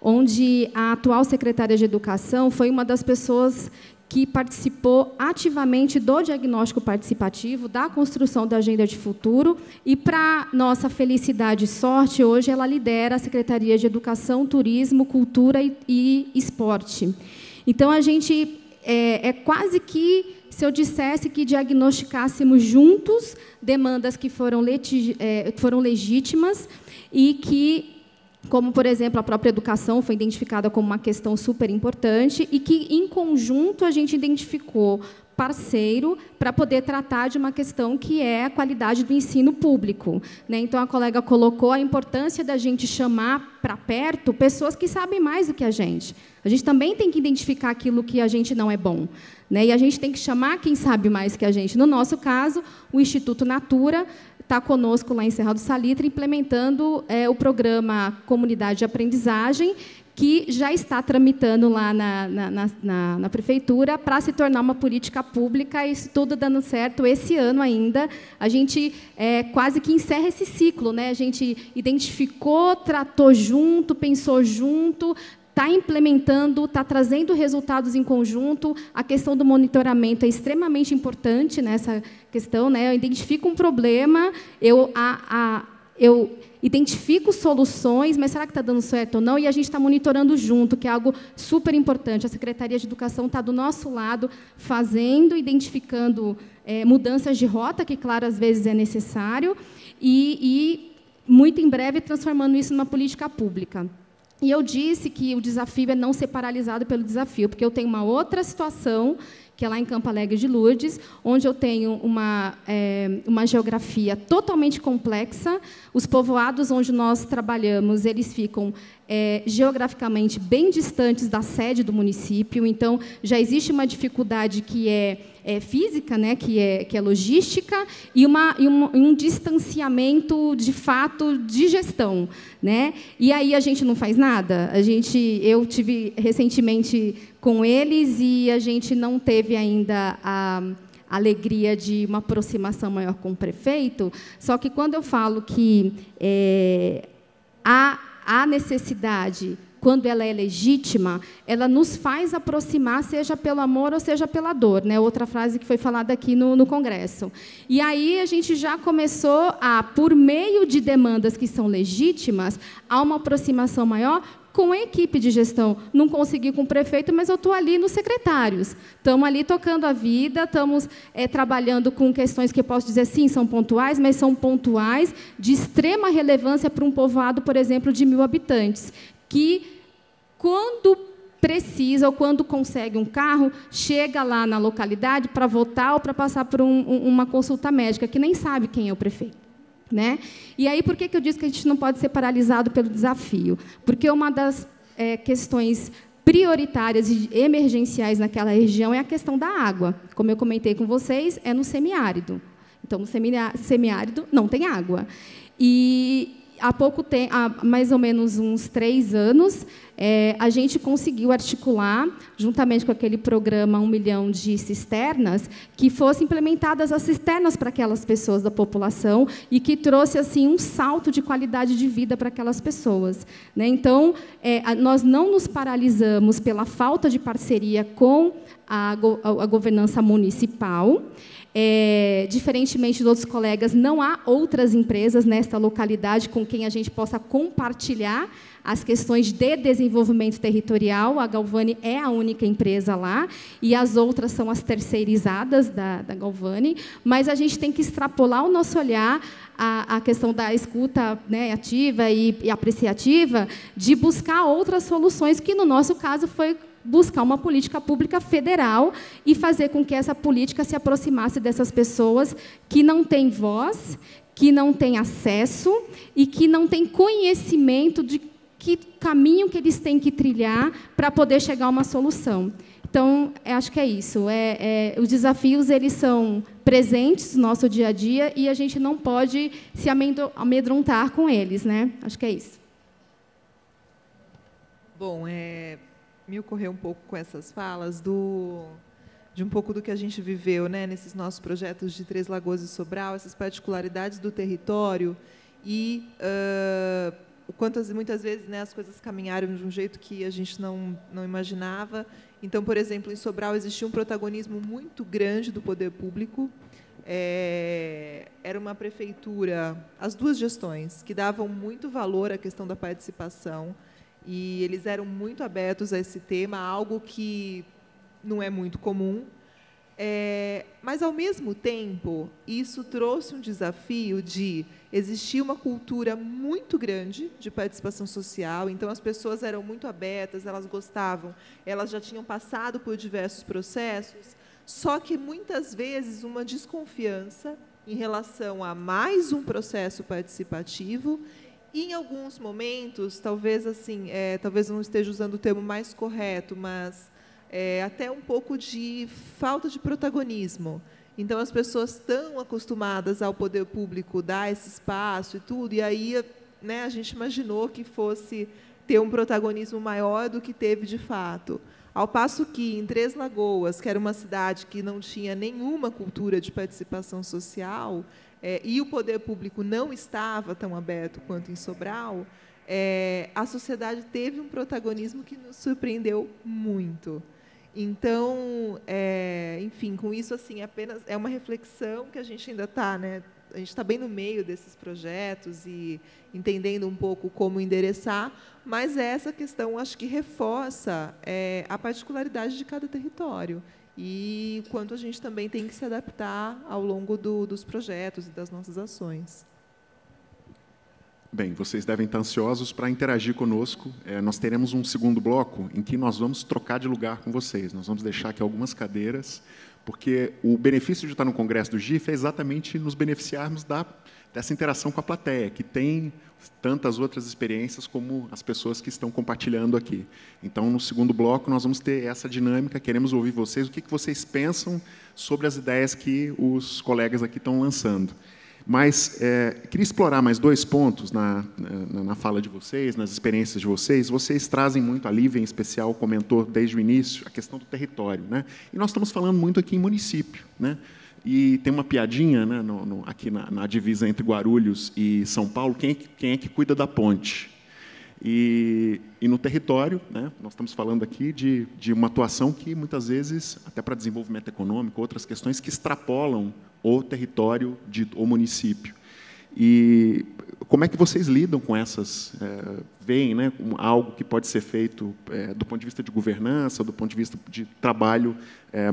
Speaker 7: onde a atual secretária de Educação foi uma das pessoas que participou ativamente do diagnóstico participativo, da construção da agenda de futuro, e, para nossa felicidade e sorte, hoje ela lidera a Secretaria de Educação, Turismo, Cultura e Esporte. Então, a gente quase que, se eu dissesse que diagnosticássemos juntos demandas que foram legítimas e que, como, por exemplo, a própria educação foi identificada como uma questão super importante e que, em conjunto, a gente identificou parceiro para poder tratar de uma questão que é a qualidade do ensino público, né? Então, a colega colocou a importância da gente chamar para perto pessoas que sabem mais do que a gente. A gente também tem que identificar aquilo que a gente não é bom, né? E a gente tem que chamar quem sabe mais que a gente. No nosso caso, o Instituto Natura está conosco lá em Serra do Salitre, implementando o programa Comunidade de Aprendizagem, que já está tramitando lá na Prefeitura para se tornar uma política pública, e isso tudo dando certo. Esse ano ainda, a gente quase que encerra esse ciclo, né? A gente identificou, tratou junto, pensou junto, está implementando, está trazendo resultados em conjunto. A questão do monitoramento é extremamente importante nessa questão, né? Eu identifico um problema, eu identifico soluções, mas será que está dando certo ou não? E a gente está monitorando junto, que é algo super importante. A Secretaria de Educação está do nosso lado, fazendo, identificando mudanças de rota, que, claro, às vezes é necessário, e muito em breve transformando isso numa política pública. E eu disse que o desafio é não ser paralisado pelo desafio, porque eu tenho uma outra situação, que é lá em Campo Alegre de Lourdes, onde eu tenho uma geografia totalmente complexa. Os povoados onde nós trabalhamos, eles ficam geograficamente bem distantes da sede do município, então já existe uma dificuldade que é física, né, que é logística, e um distanciamento, de fato, de gestão, né? E aí a gente não faz nada. Eu tive recentemente com eles e a gente não teve ainda a alegria de uma aproximação maior com o prefeito. Só que quando eu falo que há necessidade, quando ela é legítima, ela nos faz aproximar, seja pelo amor ou seja pela dor, né? Outra frase que foi falada aqui no Congresso. E aí a gente já começou por meio de demandas que são legítimas, a uma aproximação maior com a equipe de gestão. Não consegui com o prefeito, mas eu estou ali nos secretários. Estamos ali tocando a vida, estamos trabalhando com questões que eu posso dizer, sim, são pontuais, mas são pontuais de extrema relevância para um povoado, por exemplo, de 1.000 habitantes, que, quando precisa ou quando consegue um carro, chega lá na localidade para votar ou para passar por uma consulta médica, que nem sabe quem é o prefeito, né? E aí, por que eu disse que a gente não pode ser paralisado pelo desafio? Porque uma das questões prioritárias e emergenciais naquela região é a questão da água. Como eu comentei com vocês, é no semiárido. Então, no semiárido não tem água. E há mais ou menos uns 3 anos, a gente conseguiu articular, juntamente com aquele programa 1 milhão de cisternas, que fossem implementadas as cisternas para aquelas pessoas da população e que trouxe assim um salto de qualidade de vida para aquelas pessoas, né? Então, nós não nos paralisamos pela falta de parceria com a governança municipal. Diferentemente de outros colegas, não há outras empresas nesta localidade com quem a gente possa compartilhar as questões de desenvolvimento territorial. A Galvani é a única empresa lá, e as outras são as terceirizadas da Galvani, mas a gente tem que extrapolar o nosso olhar à questão da escuta, né, ativa e apreciativa, de buscar outras soluções, que, no nosso caso, foi buscar uma política pública federal e fazer com que essa política se aproximasse dessas pessoas que não têm voz, que não têm acesso e que não têm conhecimento de que caminho que eles têm que trilhar para poder chegar a uma solução. Então, acho que é isso. Os desafios, eles são presentes no nosso dia a dia e a gente não pode se amedrontar com eles, né? Acho que é isso.
Speaker 4: Bom, me ocorreu um pouco com essas falas de um pouco do que a gente viveu, né, nesses nossos projetos de Três Lagoas e Sobral, essas particularidades do território e o quanto muitas vezes, né, as coisas caminharam de um jeito que a gente não imaginava. Então, por exemplo, em Sobral existia um protagonismo muito grande do poder público. Era uma prefeitura, as duas gestões, que davam muito valor à questão da participação, e eles eram muito abertos a esse tema, algo que não é muito comum. Mas, ao mesmo tempo, isso trouxe um desafio de existir uma cultura muito grande de participação social. Então, as pessoas eram muito abertas, elas gostavam, elas já tinham passado por diversos processos, só que, muitas vezes, uma desconfiança em relação a mais um processo participativo. E, em alguns momentos, talvez talvez não esteja usando o termo mais correto, mas até um pouco de falta de protagonismo. Então, as pessoas estão acostumadas ao poder público dar esse espaço e tudo, e aí, né, a gente imaginou que fosse ter um protagonismo maior do que teve de fato. Ao passo que, em Três Lagoas, que era uma cidade que não tinha nenhuma cultura de participação social, e o poder público não estava tão aberto quanto em Sobral, a sociedade teve um protagonismo que nos surpreendeu muito. Então, enfim, com isso, assim, apenas é uma reflexão que a gente ainda está, né? A gente está bem no meio desses projetos e entendendo um pouco como endereçar, mas essa questão, acho que reforça a particularidade de cada território e quanto a gente também tem que se adaptar ao longo dos projetos e das nossas ações.
Speaker 2: Bem, vocês devem estar ansiosos para interagir conosco. Nós teremos um segundo bloco em que nós vamos trocar de lugar com vocês. Nós vamos deixar aqui algumas cadeiras, porque o benefício de estar no Congresso do GIF é exatamente nos beneficiarmos dessa interação com a plateia, que tem tantas outras experiências como as pessoas que estão compartilhando aqui. Então, no segundo bloco, nós vamos ter essa dinâmica, queremos ouvir vocês, o que vocês pensam sobre as ideias que os colegas aqui estão lançando. Mas queria explorar mais dois pontos na fala de vocês, nas experiências de vocês. Vocês trazem muito, a Lívia, em especial, comentou desde o início, a questão do território, né? E nós estamos falando muito aqui em município, né? E tem uma piadinha, né, aqui na divisa entre Guarulhos e São Paulo, quem é que cuida da ponte? E no território, né, nós estamos falando aqui de uma atuação que, muitas vezes, até para desenvolvimento econômico, outras questões que extrapolam o território o município. E como é que vocês lidam com essas, veem, né, algo que pode ser feito do ponto de vista de governança, do ponto de vista de trabalho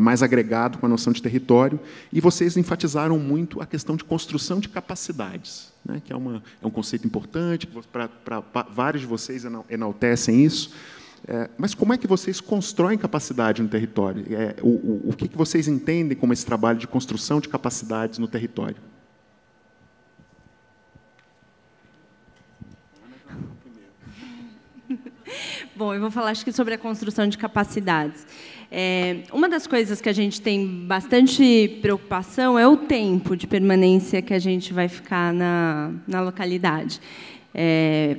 Speaker 2: mais agregado com a noção de território, e vocês enfatizaram muito a questão de construção de capacidades, né, que é um conceito importante, para vários de vocês enaltecem isso. Mas como é que vocês constroem capacidade no território? O que vocês entendem como esse trabalho de construção de capacidades no território?
Speaker 6: Bom, eu vou falar, acho que, sobre a construção de capacidades. Uma das coisas que a gente tem bastante preocupação é o tempo de permanência que a gente vai ficar na localidade.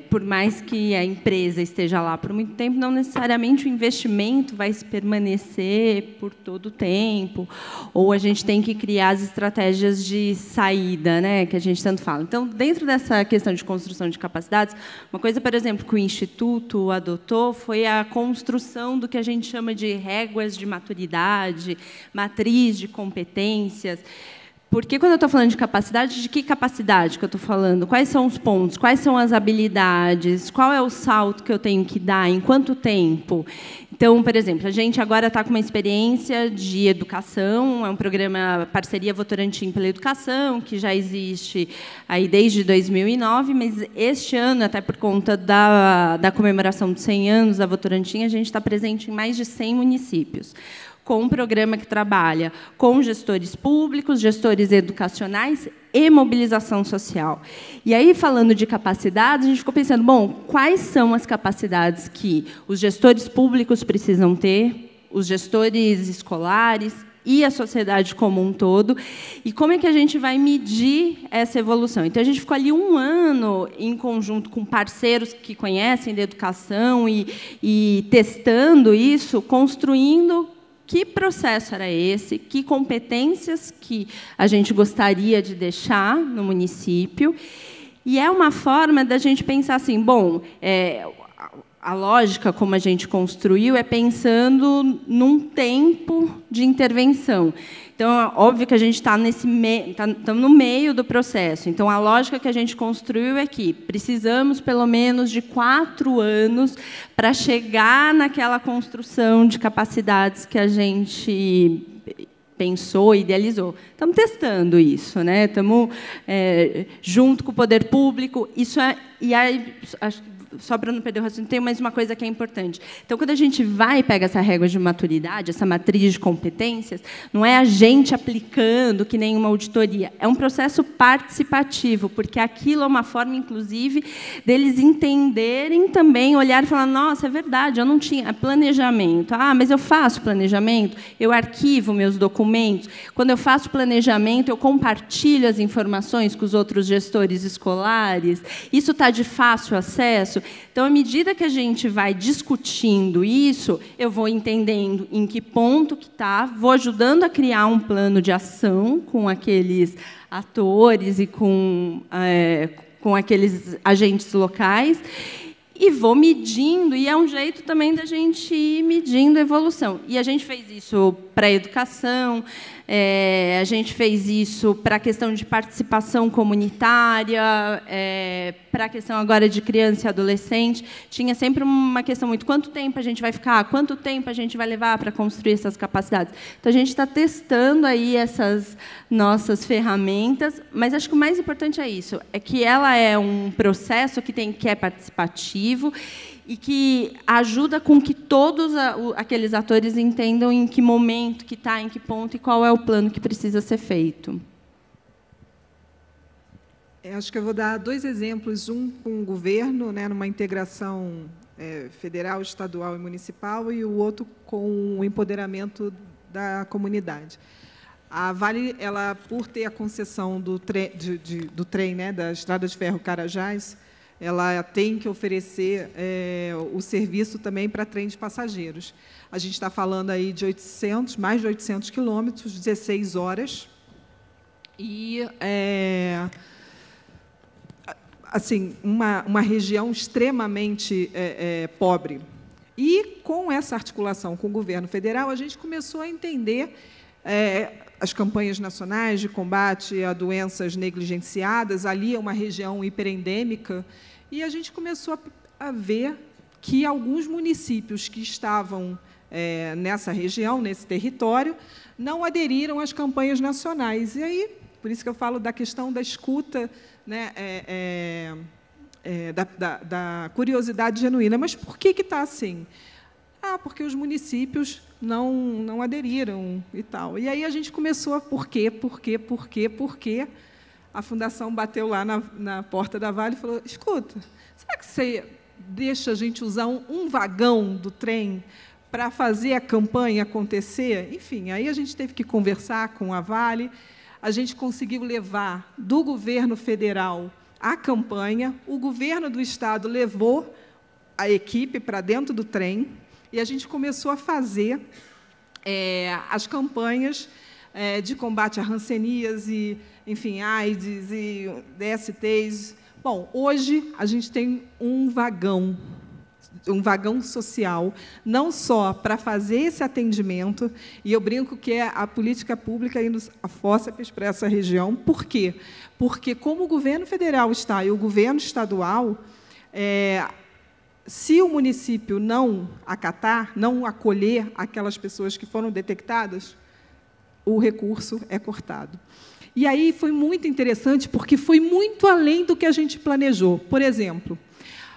Speaker 6: Por mais que a empresa esteja lá por muito tempo, não necessariamente o investimento vai se permanecer por todo o tempo, ou a gente tem que criar as estratégias de saída, né, que a gente tanto fala. Então, dentro dessa questão de construção de capacidades, uma coisa, por exemplo, que o Instituto adotou foi a construção do que a gente chama de réguas de maturidade, matriz de competências. Porque, quando eu estou falando de capacidade, de que capacidade que eu estou falando? Quais são os pontos? Quais são as habilidades? Qual é o salto que eu tenho que dar? Em quanto tempo? Então, por exemplo, a gente agora está com uma experiência de educação, é um programa Parceria Votorantim pela Educação, que já existe aí desde 2009, mas este ano, até por conta da comemoração de 100 anos da Votorantim, a gente está presente em mais de 100 municípios, com um programa que trabalha com gestores públicos, gestores educacionais e mobilização social. E aí, falando de capacidades, a gente ficou pensando, bom, quais são as capacidades que os gestores públicos precisam ter, os gestores escolares e a sociedade como um todo, e como é que a gente vai medir essa evolução. Então, a gente ficou ali um ano em conjunto com parceiros que conhecem da educação e testando isso, construindo que processo era esse, que competências que a gente gostaria de deixar no município. E é uma forma da gente pensar assim, bom, a lógica como a gente construiu é pensando num tempo de intervenção. Então, é óbvio que a gente está no meio do processo. Então, a lógica que a gente construiu é que precisamos, pelo menos, de 4 anos para chegar naquela construção de capacidades que a gente pensou, idealizou. Estamos testando isso, né? Estamos junto com o poder público. Isso e aí, só para não perder o raciocínio, tem mais uma coisa que é importante. Então, quando a gente vai e pega essa régua de maturidade, essa matriz de competências, não é a gente aplicando que nem uma auditoria, é um processo participativo, porque aquilo é uma forma, inclusive, deles entenderem também, olhar e falar, nossa, é verdade, eu não tinha planejamento. Ah, mas eu faço planejamento, eu arquivo meus documentos. Quando eu faço planejamento, eu compartilho as informações com os outros gestores escolares. Isso está de fácil acesso. Então, à medida que a gente vai discutindo isso, eu vou entendendo em que ponto que está, vou ajudando a criar um plano de ação com aqueles atores e com aqueles agentes locais, e vou medindo, e é um jeito também da gente ir medindo a evolução. E a gente fez isso para a educação, a gente fez isso para a questão de participação comunitária, para a questão agora de criança e adolescente. Tinha sempre uma questão muito, quanto tempo a gente vai ficar, quanto tempo a gente vai levar para construir essas capacidades. Então, a gente está testando aí essas nossas ferramentas, mas acho que o mais importante é isso, é que ela é um processo que é participativo, e que ajuda com que todos aqueles atores entendam em que momento que está, em que ponto e qual é o plano que precisa ser feito.
Speaker 3: Acho que eu vou dar 2 exemplos, um com o governo, né, numa integração federal, estadual e municipal, e o outro com o empoderamento da comunidade. A Vale, ela, por ter a concessão do trem, né, da Estrada de Ferro Carajás, ela tem que oferecer o serviço também para trem de passageiros. A gente está falando aí de mais de 800 quilômetros, 16 horas. E, assim, uma região extremamente pobre. E, com essa articulação com o governo federal, a gente começou a entender as campanhas nacionais de combate a doenças negligenciadas. Ali é uma região hiperendêmica, e a gente começou a ver que alguns municípios que estavam nessa região, nesse território, não aderiram às campanhas nacionais. E aí, por isso que eu falo da questão da escuta, né, da curiosidade genuína. Mas por que está assim? Porque os municípios não aderiram e tal. E aí a gente começou a por quê? A Fundação bateu lá na porta da Vale e falou, escuta, será que você deixa a gente usar um vagão do trem para fazer a campanha acontecer? Enfim, aí a gente teve que conversar com a Vale, a gente conseguiu levar do governo federal a campanha, o governo do Estado levou a equipe para dentro do trem, e a gente começou a fazer as campanhas de combate à hanseníase, enfim, AIDS e DSTs. Bom, hoje a gente tem um vagão social, não só para fazer esse atendimento, e eu brinco que é a política pública indo a fórceps para essa região. Por quê? Porque, como o governo federal está e o governo estadual, se o município não acatar, não acolher aquelas pessoas que foram detectadas, o recurso é cortado. E aí foi muito interessante, porque foi muito além do que a gente planejou. Por exemplo,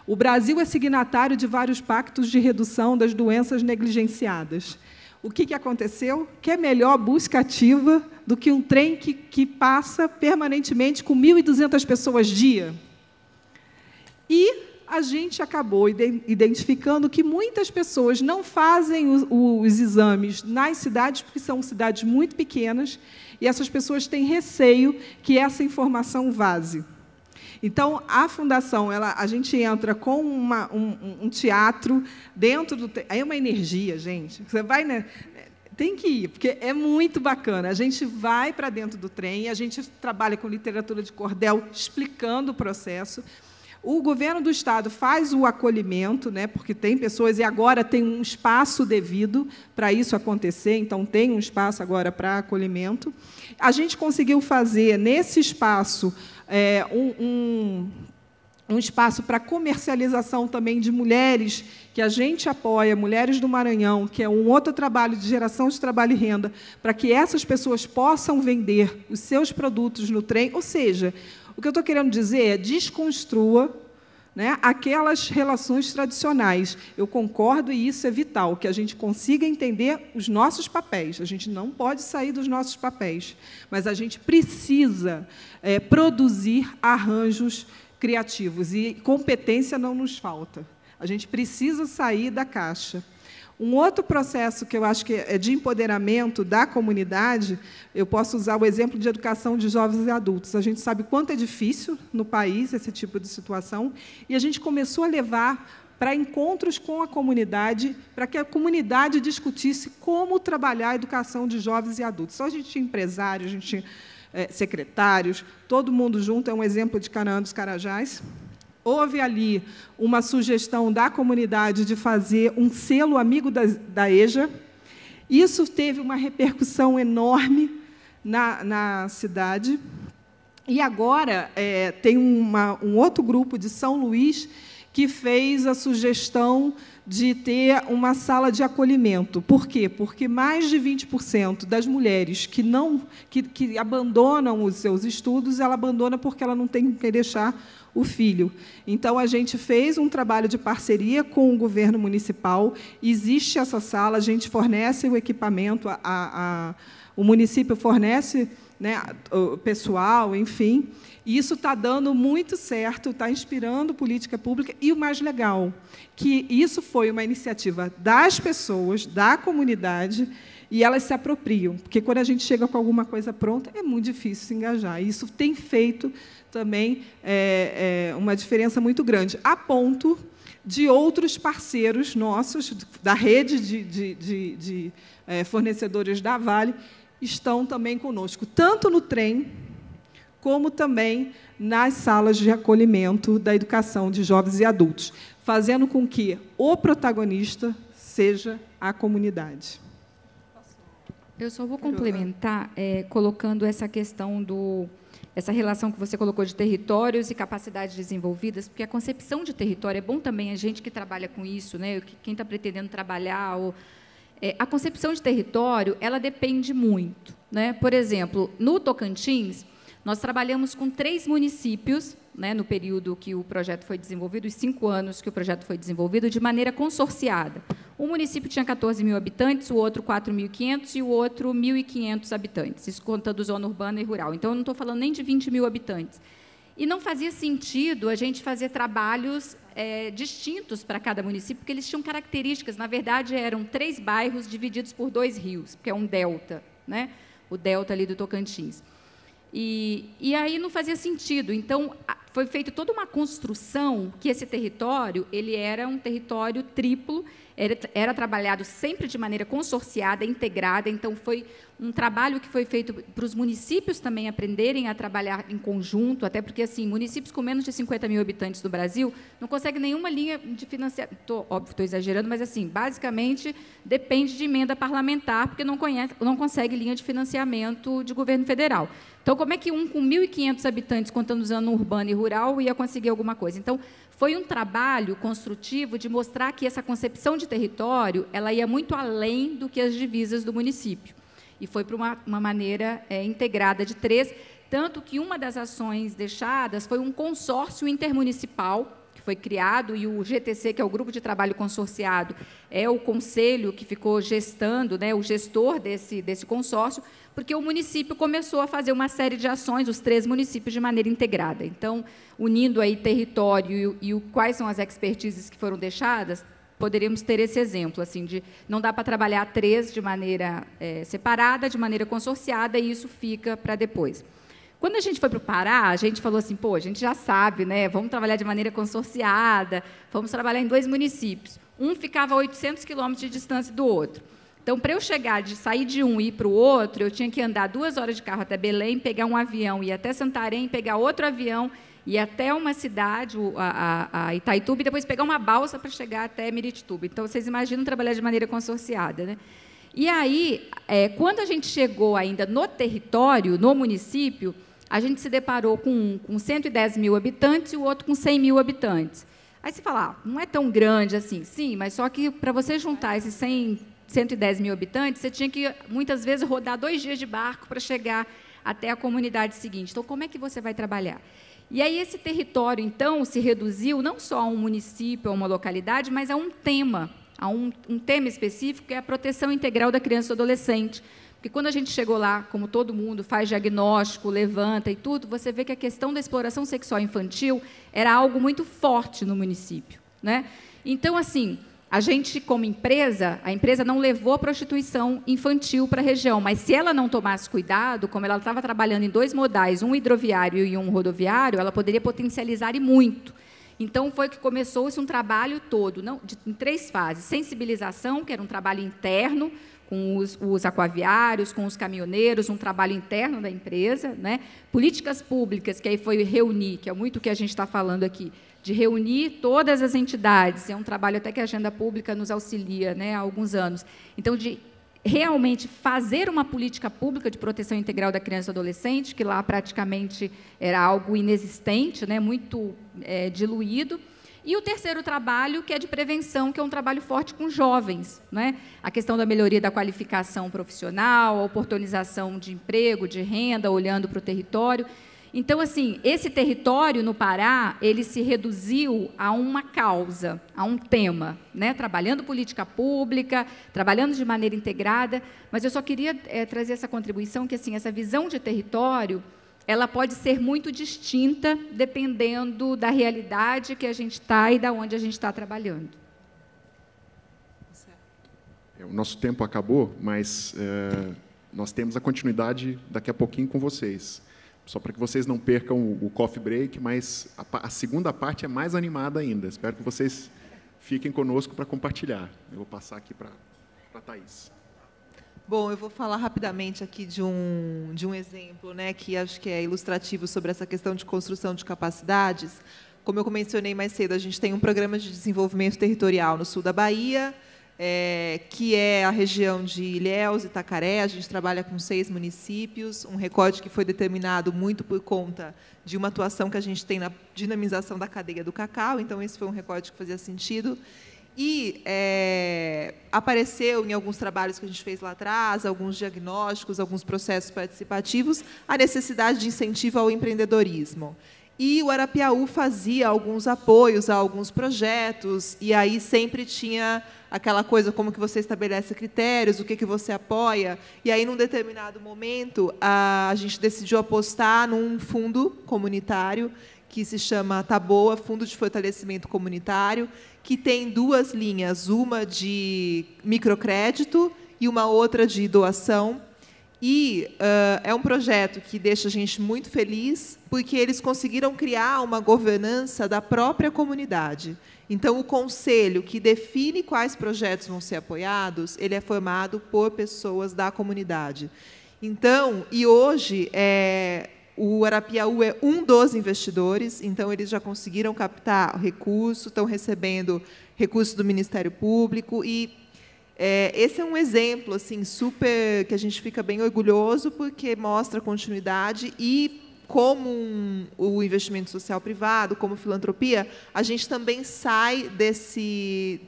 Speaker 3: o Brasil é signatário de vários pactos de redução das doenças negligenciadas. O que aconteceu? Que é melhor busca ativa do que um trem que passa permanentemente com 1.200 pessoas dia. E a gente acabou identificando que muitas pessoas não fazem os exames nas cidades, porque são cidades muito pequenas, e essas pessoas têm receio que essa informação vaze. Então, a Fundação, a gente entra com um teatro dentro do... É uma energia, gente. Você vai... Né, tem que ir, porque é muito bacana. A gente vai para dentro do trem, a gente trabalha com literatura de cordel, explicando o processo. O governo do Estado faz o acolhimento, né, porque tem pessoas, e agora tem um espaço devido para isso acontecer, então tem um espaço agora para acolhimento. A gente conseguiu fazer, nesse espaço, um espaço para comercialização também de mulheres, que a gente apoia, Mulheres do Maranhão, que é um outro trabalho de geração de trabalho e renda, para que essas pessoas possam vender os seus produtos no trem. Ou seja, o que eu estou querendo dizer é desconstrua, né, aquelas relações tradicionais. Eu concordo, e isso é vital, que a gente consiga entender os nossos papéis. A gente não pode sair dos nossos papéis, mas a gente precisa produzir arranjos criativos, e competência não nos falta. A gente precisa sair da caixa. Um outro processo que eu acho que é de empoderamento da comunidade, eu posso usar o exemplo de educação de jovens e adultos. A gente sabe quanto é difícil no país esse tipo de situação, e a gente começou a levar para encontros com a comunidade, para que a comunidade discutisse como trabalhar a educação de jovens e adultos. Então, a gente tinha empresários, a gente tinha secretários, todo mundo junto, é um exemplo de Canaã dos Carajás. Houve ali uma sugestão da comunidade de fazer um selo amigo da EJA. Isso teve uma repercussão enorme na cidade. E agora tem um outro grupo de São Luís que fez a sugestão de ter uma sala de acolhimento. Por quê? Porque mais de 20% das mulheres que abandonam os seus estudos, ela abandona porque ela não tem com quem deixar o filho. Então, a gente fez um trabalho de parceria com o governo municipal, existe essa sala, a gente fornece o equipamento, o município fornece, né, o pessoal, enfim, e isso está dando muito certo, está inspirando política pública, e o mais legal, que isso foi uma iniciativa das pessoas, da comunidade, e elas se apropriam, porque quando a gente chega com alguma coisa pronta, é muito difícil se engajar. E isso tem feito também uma diferença muito grande, a ponto de outros parceiros nossos, da rede de fornecedores da Vale, estão também conosco, tanto no trem, como também nas salas de acolhimento da educação de jovens e adultos, fazendo com que o protagonista seja a comunidade.
Speaker 5: Eu só vou complementar colocando essa questão essa relação que você colocou de territórios e capacidades desenvolvidas, porque a concepção de território é bom também a gente que trabalha com isso, né? Quem está pretendendo trabalhar. A concepção de território ela depende muito, né? Por exemplo, no Tocantins, nós trabalhamos com 3 municípios, né, no período que o projeto foi desenvolvido, os 5 anos que o projeto foi desenvolvido, de maneira consorciada. Um município tinha 14.000 habitantes, o outro 4.500 e o outro 1.500 habitantes, isso contando zona urbana e rural. Então, eu não estou falando nem de 20.000 habitantes. E não fazia sentido a gente fazer trabalhos distintos para cada município, porque eles tinham características. Na verdade, eram 3 bairros divididos por 2 rios, porque é um delta, né? O delta ali do Tocantins. E aí não fazia sentido. Então, foi feita toda uma construção que esse território ele era um território triplo, era trabalhado sempre de maneira consorciada, integrada. Então, foi um trabalho que foi feito para os municípios também aprenderem a trabalhar em conjunto, até porque, assim, municípios com menos de 50.000 habitantes do Brasil não conseguem nenhuma linha de financiamento. Óbvio, estou exagerando, mas, assim, basicamente, depende de emenda parlamentar, porque não consegue linha de financiamento de governo federal. Então, como é que um com 1.500 habitantes, contando zona urbana e rural, ia conseguir alguma coisa? Então, foi um trabalho construtivo de mostrar que essa concepção de território ela ia muito além do que as divisas do município. E foi para uma maneira integrada de 3, tanto que uma das ações deixadas foi um consórcio intermunicipal, que foi criado, e o GTC, que é o Grupo de Trabalho Consorciado, é o conselho que ficou gestando, né, o gestor desse consórcio, porque o município começou a fazer uma série de ações, os 3 municípios, de maneira integrada. Então, unindo aí território e quais são as expertises que foram deixadas, poderíamos ter esse exemplo, assim, de não dá para trabalhar 3 de maneira separada, de maneira consorciada, e isso fica para depois. Quando a gente foi para o Pará, a gente falou assim, pô, a gente já sabe, né, vamos trabalhar de maneira consorciada, vamos trabalhar em 2 municípios. Um ficava a 800 quilômetros de distância do outro. Então, para eu sair de um e ir para o outro, eu tinha que andar 2 horas de carro até Belém, pegar um avião, ir até Santarém, pegar outro avião, ir até uma cidade, a Itaituba, e depois pegar uma balsa para chegar até Miritituba. Então, vocês imaginam trabalhar de maneira consorciada, né? E aí, quando a gente chegou ainda no território, no município, a gente se deparou com um com 110.000 habitantes e o outro com 100.000 habitantes. Aí você fala, não é tão grande assim. Sim, mas só que para você juntar esses 110.000 habitantes, você tinha que, muitas vezes, rodar 2 dias de barco para chegar até a comunidade seguinte. Então, como é que você vai trabalhar? E aí esse território, então, se reduziu não só a um município, a uma localidade, mas a um tema específico, que é a proteção integral da criança e do adolescente. Porque quando a gente chegou lá, como todo mundo, faz diagnóstico, levanta e tudo, você vê que a questão da exploração sexual infantil era algo muito forte no município, né? Então, assim, a gente, como empresa, a empresa não levou a prostituição infantil para a região, mas se ela não tomasse cuidado, como ela estava trabalhando em 2 modais, um hidroviário e um rodoviário, ela poderia potencializar e muito. Então, foi que começou-se um trabalho todo, em 3 fases. Sensibilização, que era um trabalho interno, com os aquaviários, com os caminhoneiros, um trabalho interno da empresa, né? Políticas públicas, que aí foi reunir, que é muito o que a gente está falando aqui, de reunir todas as entidades, é um trabalho até que a Agenda Pública nos auxilia, né, há alguns anos. Então, de realmente fazer uma política pública de proteção integral da criança e do adolescente, que lá praticamente era algo inexistente, né, muito diluído. E o terceiro trabalho, que é de prevenção, que é um trabalho forte com jovens, né? A questão da melhoria da qualificação profissional, a oportunização de emprego, de renda, olhando para o território. Então, assim, esse território no Pará, ele se reduziu a uma causa, a um tema, né? Trabalhando política pública, trabalhando de maneira integrada, mas eu só queria trazer essa contribuição, que assim, essa visão de território, ela pode ser muito distinta, dependendo da realidade que a gente está e da onde a gente está trabalhando.
Speaker 2: O nosso tempo acabou, mas nós temos a continuidade daqui a pouquinho com vocês. Só para que vocês não percam o coffee break, mas a segunda parte é mais animada ainda. Espero que vocês fiquem conosco para compartilhar. Eu vou passar aqui para a Thaís.
Speaker 4: Bom, eu vou falar rapidamente aqui de um exemplo, né, que acho que é ilustrativo sobre essa questão de construção de capacidades. Como eu mencionei mais cedo, a gente tem um programa de desenvolvimento territorial no sul da Bahia, que é a região de Ilhéus e Itacaré. A gente trabalha com 6 municípios, um recorte que foi determinado muito por conta de uma atuação que a gente tem na dinamização da cadeia do cacau, então esse foi um recorte que fazia sentido. E apareceu em alguns trabalhos que a gente fez lá atrás, alguns diagnósticos, alguns processos participativos, a necessidade de incentivo ao empreendedorismo. E o Arapiaú fazia alguns apoios a alguns projetos, e aí sempre tinha aquela coisa, como que você estabelece critérios, o que você apoia. E aí, num determinado momento, a gente decidiu apostar num fundo comunitário, que se chama Taboa, Fundo de Fortalecimento Comunitário, que tem 2 linhas, uma de microcrédito e uma outra de doação. E é um projeto que deixa a gente muito feliz, porque eles conseguiram criar uma governança da própria comunidade. Então, o conselho que define quais projetos vão ser apoiados, ele é formado por pessoas da comunidade. Então, e hoje, o Arapiaú é um dos investidores, então eles já conseguiram captar recurso, estão recebendo recursos do Ministério Público, e esse é um exemplo assim, super, que a gente fica bem orgulhoso, porque mostra continuidade e, como o investimento social privado, como filantropia, a gente também sai desse...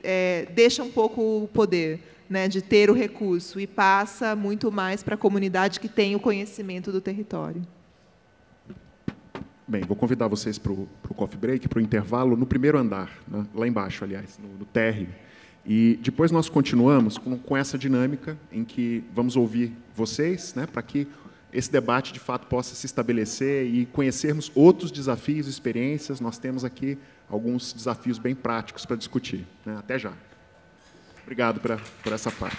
Speaker 4: deixa um pouco o poder, né, de ter o recurso, e passa muito mais para a comunidade que tem o conhecimento do território.
Speaker 2: Bem, vou convidar vocês para o coffee break, para o intervalo, no primeiro andar, né, lá embaixo, aliás, no térreo. E depois nós continuamos com essa dinâmica em que vamos ouvir vocês, né, para que esse debate, de fato, possa se estabelecer e conhecermos outros desafios e experiências. Nós temos aqui alguns desafios bem práticos para discutir, né? Até já. Obrigado por essa parte.